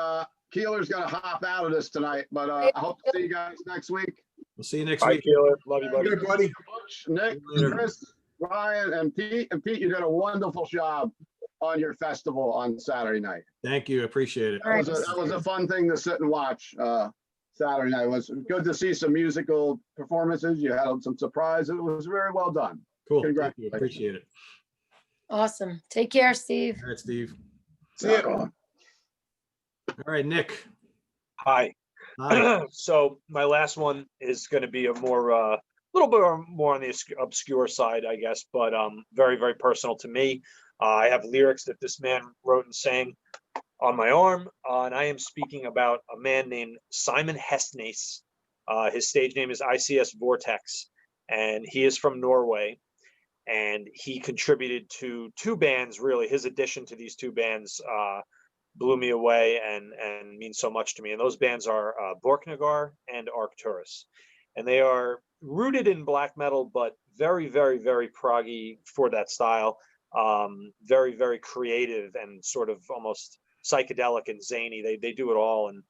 Keeler's gonna hop out of this tonight, but I hope to see you guys next week. We'll see you next Bye, week. Keeler. Love you, buddy. Good, buddy. Nick, Later. Chris, Ryan, and Pete. And Pete, you did a wonderful job on your festival on Saturday night. Thank you. Appreciate it. That was a fun thing to sit and watch. Saturday night, it was good to see some musical performances. You had some surprises. It was very well done. Cool. Thank you. Congratulations. Appreciate it. Awesome. Take care, Steve. All right, Steve. See ya. All right, Nick. Hi. Hi. So my last one is going to be a more, little bit more on the obscure side, I guess, but very, very personal to me. I have lyrics that this man wrote and sang on my arm, and I am speaking about a man named Simon Hestness. His stage name is ICS Vortex, and he is from Norway, and he contributed to two bands. Really, his addition to these two bands blew me away and means so much to me. And those bands are Borknagar and Arcturus, and they are rooted in black metal, but very, very, very proggy for that style. Very, very creative and sort of almost psychedelic and zany. They do it all. And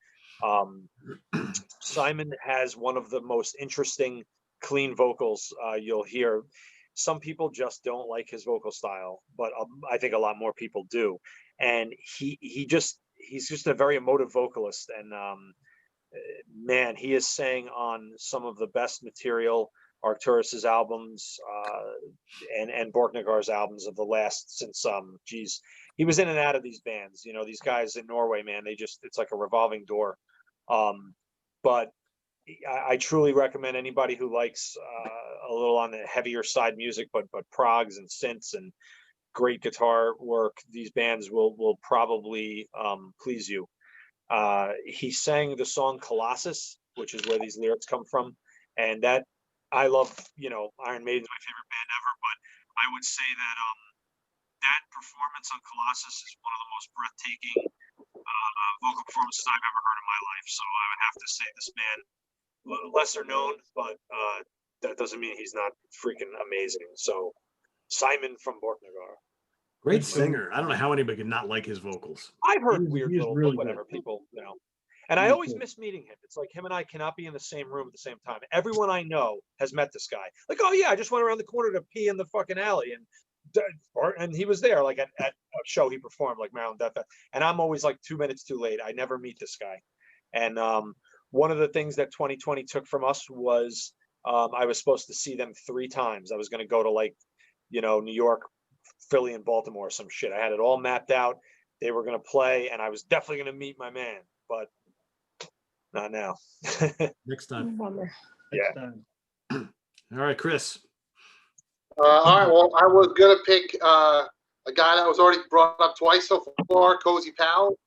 Simon has one of the most interesting, clean vocals you'll hear. Some people just don't like his vocal style, but I think a lot more people do. And he's just a very emotive vocalist. And man, he is sang on some of the best material, Arcturus's albums and Borknagar's albums of the last since he was in and out of these bands. You know, these guys in Norway, man, it's like a revolving door. But I truly recommend anybody who likes a little on the heavier side music, but progs and synths and great guitar work, these bands will probably please you. He sang the song Colossus, which is where these lyrics come from, and that I love. You know, Iron Maiden's my favorite band ever, but I would say that that performance on Colossus is one of the most breathtaking vocal performances I've ever heard in my life. So I would have to say this man, lesser known, but that doesn't mean he's not freaking amazing. So Simon from Borknagar. Great singer. I don't know how anybody could not like his vocals. I've heard He's weird little really whatever good. people, you know. And I He's always good. miss meeting him. It's like him and I cannot be in the same room at the same time. Everyone I know has met this guy. Like, oh yeah, I just went around the corner to pee in the fucking alley, and he was there, like at a show he performed, like Maryland Death. And I'm always like 2 minutes too late. I never meet this guy. And one of the things that 2020 took from us was I was supposed to see them 3 times. I was going to go to, like, you know, New York, Philly, and Baltimore, some shit. I had it all mapped out. They were going to play, and I was definitely going to meet my man, but not now. Next time. Bummer. Next Yeah. time. All right, Chris. All right. Well, I was gonna pick a guy that was already brought up twice so far, Cozy Powell.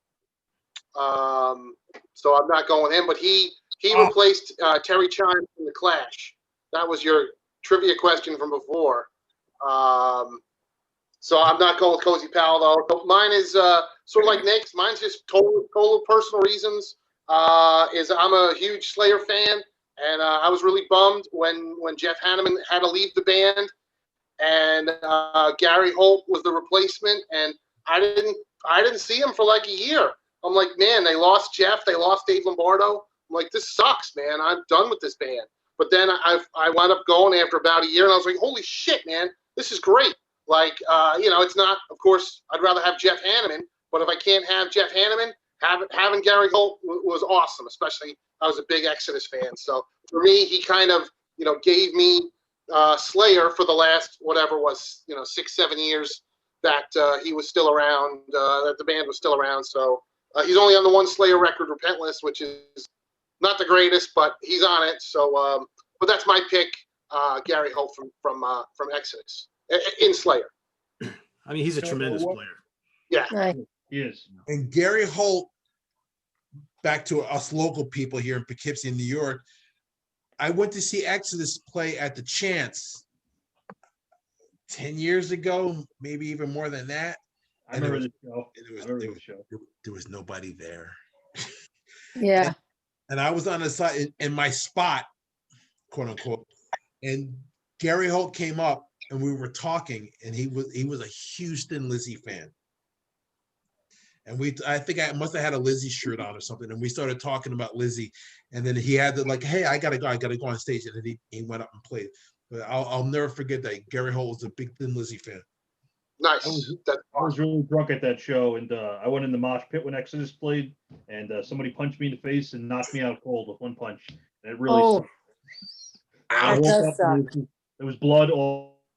So I'm not going with him, but he replaced Terry Chimes in the Clash. That was your trivia question from before. So I'm not going with Cozy Powell though. But mine is sort of like Nick's. Mine's just total personal reasons. Is I'm a huge Slayer fan, and I was really bummed when Jeff Hanneman had to leave the band, and Gary Holt was the replacement, and I didn't see him for like a year. I'm like, man, they lost Jeff, they lost Dave Lombardo. I'm like, this sucks, man. I'm done with this band. But then I wound up going after about a year, and I was like, holy shit, man, this is great. Like, you know, it's not, of course, I'd rather have Jeff Hanneman, but if I can't have Jeff Hanneman, having Gary Holt was awesome, especially I was a big Exodus fan. So for me, he kind of, you know, gave me Slayer for the last, whatever was, you know, 6-7 years that he was still around, that the band was still around. So he's only on the one Slayer record, Repentless, which is not the greatest, but he's on it. So, but that's my pick, Gary Holt from Exodus in Slayer. I mean, he's a tremendous player. Yeah. Right. He is. And Gary Holt, back to us local people here in Poughkeepsie, New York, I went to see Exodus play at the Chance 10 years ago, maybe even more than that. I remember the show. There was nobody there. Yeah. And I was on the side in my spot, quote unquote, and Gary Holt came up and we were talking, and he was a Houston Lizzy fan. And I think I must have had a Lizzy shirt on or something. And we started talking about Lizzy. And then he had to like, hey, I gotta go on stage. And then he went up and played. But I'll never forget that Gary Holt was a big Thin Lizzy fan. Nice. I was really drunk at that show, and I went in the mosh pit when Exodus played, and somebody punched me in the face and knocked me out cold with one punch. And it really sucked. That does suck. There was blood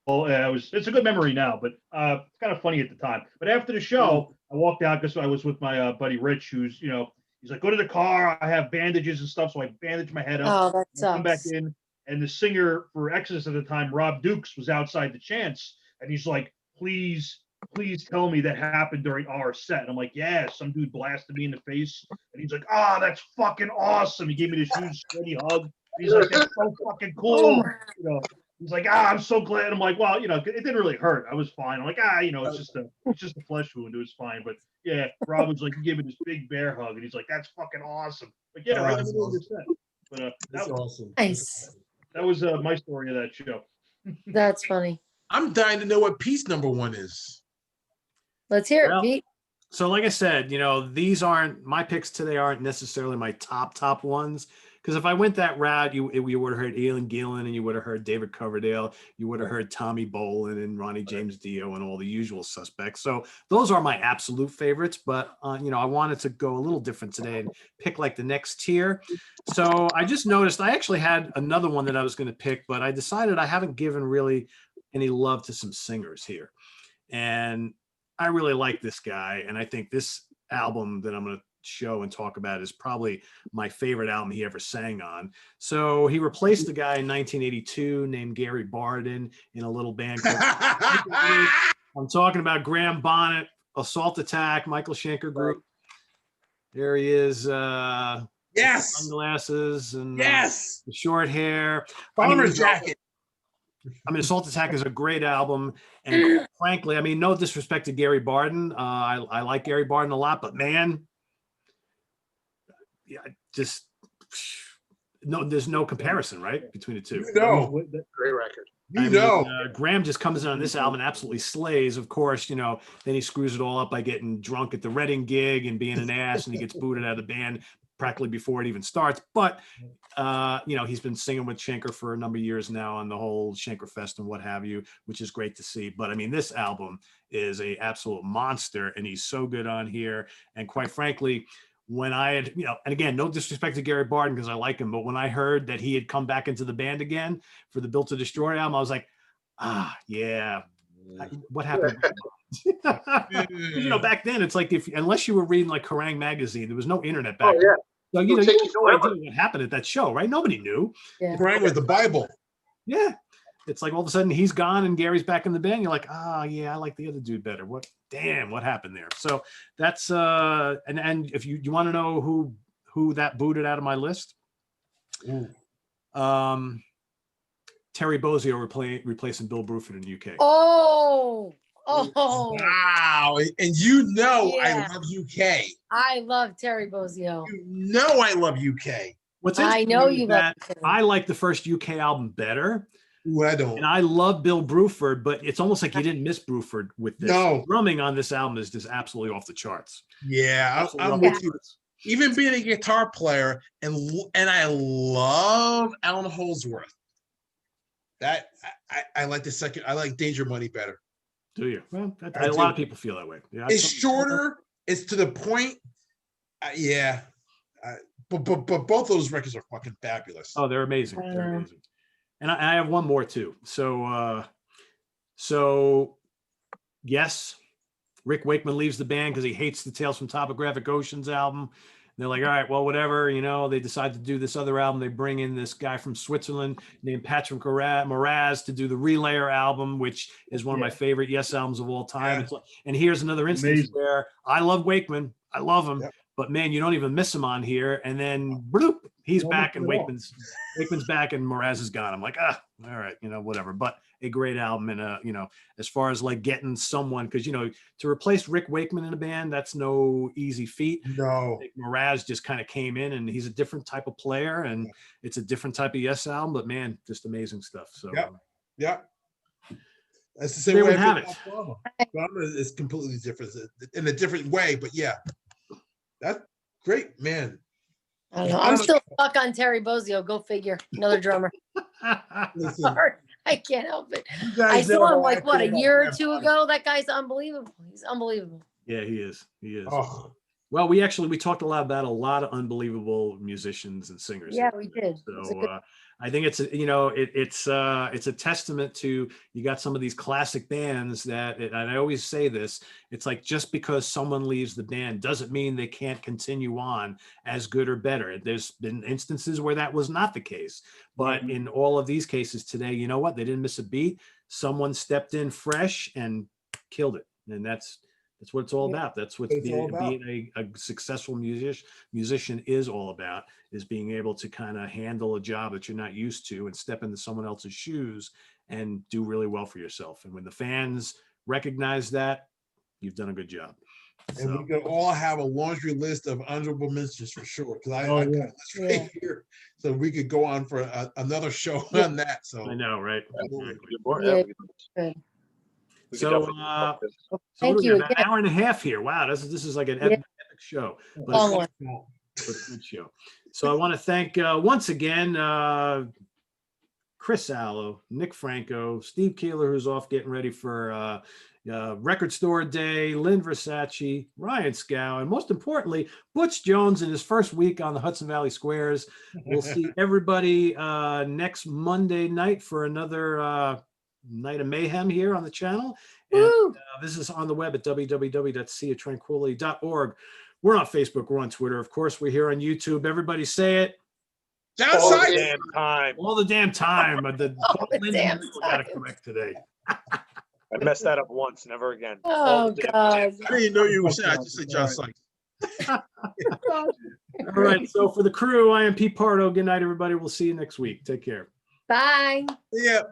yeah, it's a good memory now, but it's kind of funny at the time. But after the show, I walked out because I was with my buddy Rich, who's, he's like, go to the car. I have bandages and stuff. So I bandaged my head up. Oh, that sucks. Come back in. And the singer for Exodus at the time, Rob Dukes, was outside the chance. And he's like, please tell me that happened during our set. And I'm like, yeah, some dude blasted me in the face. And he's like, that's fucking awesome. He gave me this huge sweaty hug. And he's like, that's so fucking cool. He's like, I'm so glad. I'm like, well, it didn't really hurt. I was fine. I'm like, it's just a flesh wound. It was fine. But yeah, Rob was like, he gave me this big bear hug, and he's like, that's fucking awesome. But yeah, right in the middle of the set. But that's awesome. Nice. That was my story of that show. That's funny. I'm dying to know what piece number 1 is. Let's hear it, Pete. So like I said, these aren't my picks today, aren't necessarily my top ones. Because if I went that route, you would have heard Ian Gillan, and you would have heard David Coverdale, you would have heard Tommy Bolin and Ronnie James Dio and all the usual suspects. So those are my absolute favorites. But I wanted to go a little different today and pick like the next tier. So I just noticed I actually had another one that I was going to pick, but I decided I haven't given really any love to some singers here, and I really like this guy, and I think this album that I'm going to show and talk about is probably my favorite album he ever sang on. So he replaced the guy in 1982 named Gary Barden in a little band called I'm talking about Graham Bonnet, Assault Attack, Michael Schenker Group. There he is. Yes. Sunglasses and the short hair. Bomber's jacket. Assault Attack is a great album, and frankly, no disrespect to Gary Barden. I like Gary Barden a lot, but man, just there's no comparison, right, between the two. Great record. Graham just comes in on this album and absolutely slays. Of course, then he screws it all up by getting drunk at the Reading gig and being an ass, and he gets booted out of the band practically before it even starts. But he's been singing with Schenker for a number of years now on the whole Schenker Fest and what have you, which is great to see. But this album is a absolute monster, and he's so good on here. And quite frankly, when I had, and again, no disrespect to Gary Barden because I like him, but when I heard that he had come back into the band again for the Built to Destroy album, I was like, yeah, what happened? Back then it's like unless you were reading like Kerrang magazine, there was no internet back then. So you had no idea what happened at that show, right? Nobody knew. Kerrang was the Bible. Yeah. It's like all of a sudden he's gone and Gary's back in the band. You're like, yeah, I like the other dude better. What happened there? So that's and if you want to know who that booted out of my list, Terry Bozzio replacing Bill Bruford in UK. Oh wow! And I love UK. I love Terry Bozzio. I love UK. What's I know you love I like the first UK album better. Ooh, I don't. And I love Bill Bruford, but it's almost like you didn't miss Bruford with this. No. Drumming on this album is just absolutely off the charts. Yeah, I'm with you. Even being a guitar player, and I love Alan Holdsworth. That I like the second. I like Danger Money better. Do you? Well, a lot of people feel that way. Yeah, it's shorter. It's to the point. But both those records are fucking fabulous. Oh, they're amazing. They're amazing. And I have one more too. So yes, Rick Wakeman leaves the band because he hates the Tales from Topographic Oceans album. And they're like, all right, well, whatever. They decide to do this other album. They bring in this guy from Switzerland named Patrick Moraz to do the Relayer album, which is one of my favorite Yes albums of all time. And here's another instance where I love Wakeman. I love him. Yep. but man, you don't even miss him on here. And then bloop, he's Don't back miss and him at all. Wakeman's back and Mraz is gone. I'm like, all right, whatever. But a great album. And, as far as like getting someone, because, to replace Rick Wakeman in a band, that's no easy feat. No. I think Mraz just kind of came in and he's a different type of player and it's a different type of Yes album, but man, just amazing stuff. So Yeah. That's the same there way we I have feel it. about Obama. Obama is completely different in a different way, but yeah, that's great, man. I don't know. I'm still stuck on Terry Bozzio. Go figure. Another drummer. Listen, Sorry, I can't help it. you guys I know saw him how I like what, feel a about year or Graham two Bonnet. ago. That guy's unbelievable. He's unbelievable. Yeah, he is. He is. Oh, Well, we talked a lot about a lot of unbelievable musicians and singers. Yeah, here we today. did. It was a So good- I think it's it's a testament to, you got some of these classic bands and I always say this, it's like just because someone leaves the band doesn't mean they can't continue on as good or better. There's been instances where that was not the case, but in all of these cases today, you know what? They didn't miss a beat. Someone stepped in fresh and killed it, and that's what it's all about. That's what It's all about. being a successful musician is all about, is being able to kind of handle a job that you're not used to and step into someone else's shoes and do really well for yourself. And when the fans recognize that, you've done a good job. and we could all have a laundry list of honorable mentions for sure. Because I got a list right Yeah. here, so we could go on for another show on that. So I know, right? Yeah, good. So, talk this. so Thank what do we you have? An again. hour and a half here. Wow, this is like an Yeah. epic show. But Long it's- one. but a good show. So I want to thank once again Chris Allo, Nick Franco, Steve Keeler, who's off getting ready for Record Store Day, Lynne Versaci, Ryan Skow, and most importantly, Butch Jones in his first week on the Hudson Valley Squares. We'll see everybody next Monday night for another night of mayhem here on the channel. And Woo! this is on the web at www.seatranquility.org. We're on Facebook. We're on Twitter. Of course, we're here on YouTube. Everybody say it downside. Damn time. all the damn time. But the All the damn got it time. correct today. I messed that up once, never again. Oh All the damn God. I didn't know you were saying. I just said John Sykes. All right. So for the crew, I am Pete Pardo. Good night, everybody. We'll see you next week. Take care. Bye. Yeah.